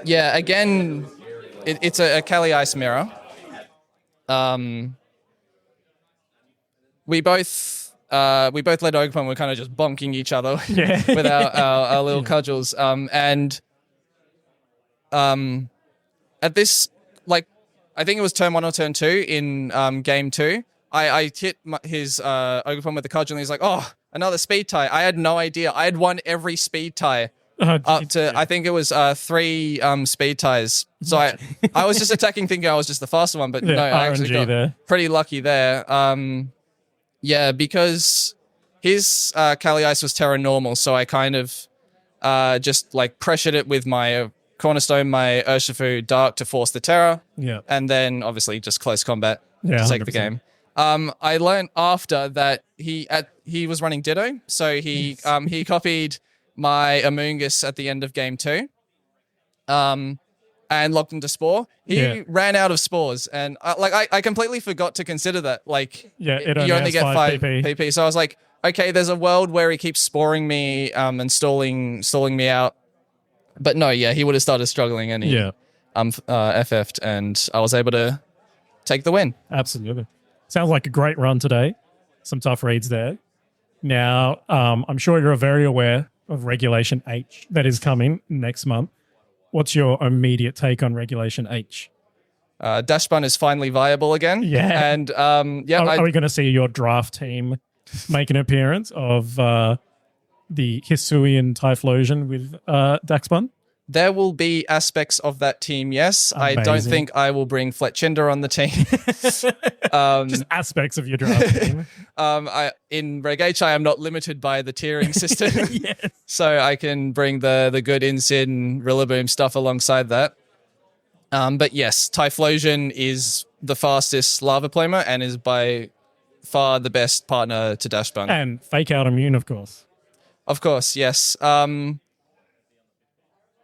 again, it's a Kali Ice mirror. We both led Ogerpon. We're kind of just bonking each other with our little cudgels. And at this, like, I think it was turn 1 or turn 2 in game 2, I hit his Ogerpon with the cudgel, and he's like, "Oh, another speed tie." I had no idea. I had won every speed tie up to, I think it was 3 speed ties. So I was just attacking thinking I was just the faster one, but no, I actually got pretty lucky there. Because his Kali Ice was Terra Normal, so I kind of just like pressured it with my Cornerstone, my Urshifu Dark to force the Terra. And then obviously just close combat to take 100%. The game. I learned after that he was running Ditto, so he copied my Amoonguss at the end of game 2. and locked into Spore. He ran out of spores, and I completely forgot to consider that. Like,
it
you only
has
get 5
PP.
PP. So I was like, okay, there's a world where he keeps sporing me and stalling me out. But no, he would have started struggling, and he FF'd, and I was able to take the win.
Absolutely. Sounds like a great run today. Some tough reads there. Now, I'm sure you're very aware of Regulation H that is coming next month. What's your immediate take on Regulation H?
Dash Bun is finally viable again.
Yeah.
And
are we going to see your draft team make an appearance of the Hisuian Typhlosion with Daxbun?
There will be aspects of that team, yes.
Amazing.
I don't think I will bring Fletchinder on the team.
Just aspects of your draft team.
In Reg H, I am not limited by the tiering system.
Yes.
So I can bring the good Insid and Rillaboom stuff alongside that. But yes, Typhlosion is the fastest Lava Flamer and is by far the best partner to Dashbun.
And Fake Out Immune, of course.
Of course, yes.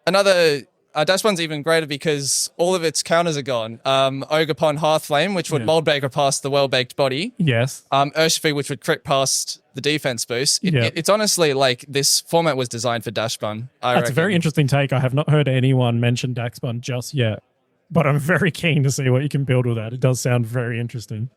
Another Dashbun's even greater because all of its counters are gone. Ogerpon Hearthflame, which would Mold Breaker past the Well-Baked Body.
Yes.
Urshifu, which would crit past the defense boost. It's honestly like this format was designed for Dashbun.
That's a very interesting take. I have not heard anyone mention Daxbun just yet, but I'm very keen to see what you can build with that. It does sound very interesting.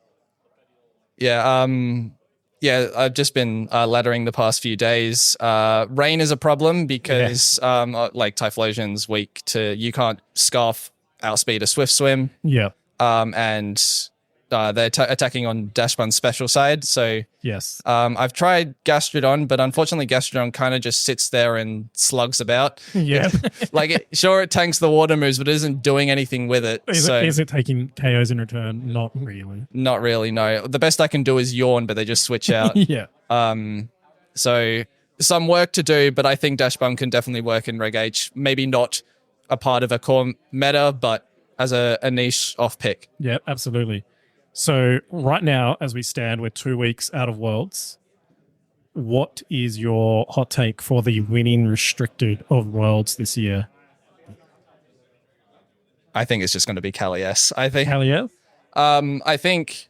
Yeah, I've just been laddering the past few days. Rain is a problem because like Typhlosion's weak to, you can't scarf outspeed a Swift Swim.
Yeah.
And they're attacking on Dashbun's special side. So
yes,
I've tried Gastrodon, but unfortunately Gastrodon kind of just sits there and slugs about.
Yeah.
Like, it tanks the water moves, but it isn't doing anything with it.
Is it taking KOs in return? Not really.
Not really, no. The best I can do is yawn, but they just switch out.
Yeah.
So some work to do, but I think Dashbun can definitely work in Reg H. Maybe not a part of a core meta, but as a niche off pick.
Yeah, absolutely. So right now, as we stand, we're 2 weeks out of Worlds. What is your hot take for the winning restricted of Worlds this year?
I think it's just going to be Kali-S. I think.
Kali-S?
I think.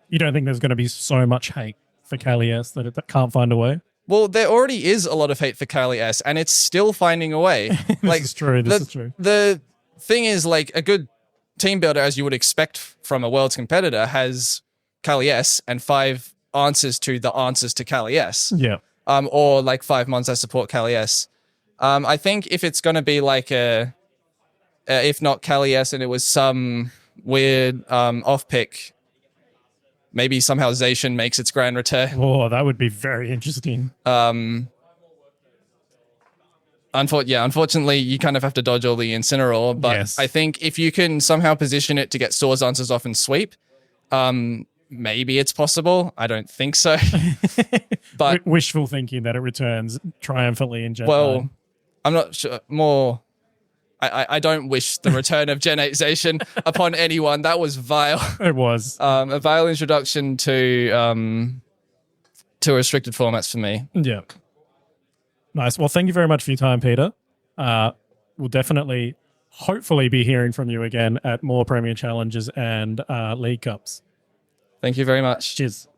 You don't think there's going to be so much hate for Kali-S that it can't find a way?
Well, there already is a lot of hate for Kali-S, and it's still finding a way.
This is true. This is true.
The thing is, like, a good team builder, as you would expect from a Worlds competitor, has Kali-S and 5 answers to the answers to Kali-S.
Yeah.
Or like 5 months that support Kali-S. I think if it's going to be like if not Kali-S and it was some weird off-pick, maybe somehow Zacian makes its grand return.
Oh, that would be very interesting.
Unfortunately, you kind of have to dodge all the Incineroar, but
yes.
I think if you can somehow position it to get Swords answers off and sweep, maybe it's possible. I don't think so. But
wishful thinking that it returns triumphantly in Gen 9.
Well, I'm not sure. I don't wish the return of Gen 8 Zacian upon anyone. That was vile.
It was.
A vile introduction to restricted formats for me.
Yeah. Nice. Well, thank you very much for your time, Peter. We'll definitely, hopefully, be hearing from you again at more Premier Challenges and League Cups.
Thank you very much.
Cheers.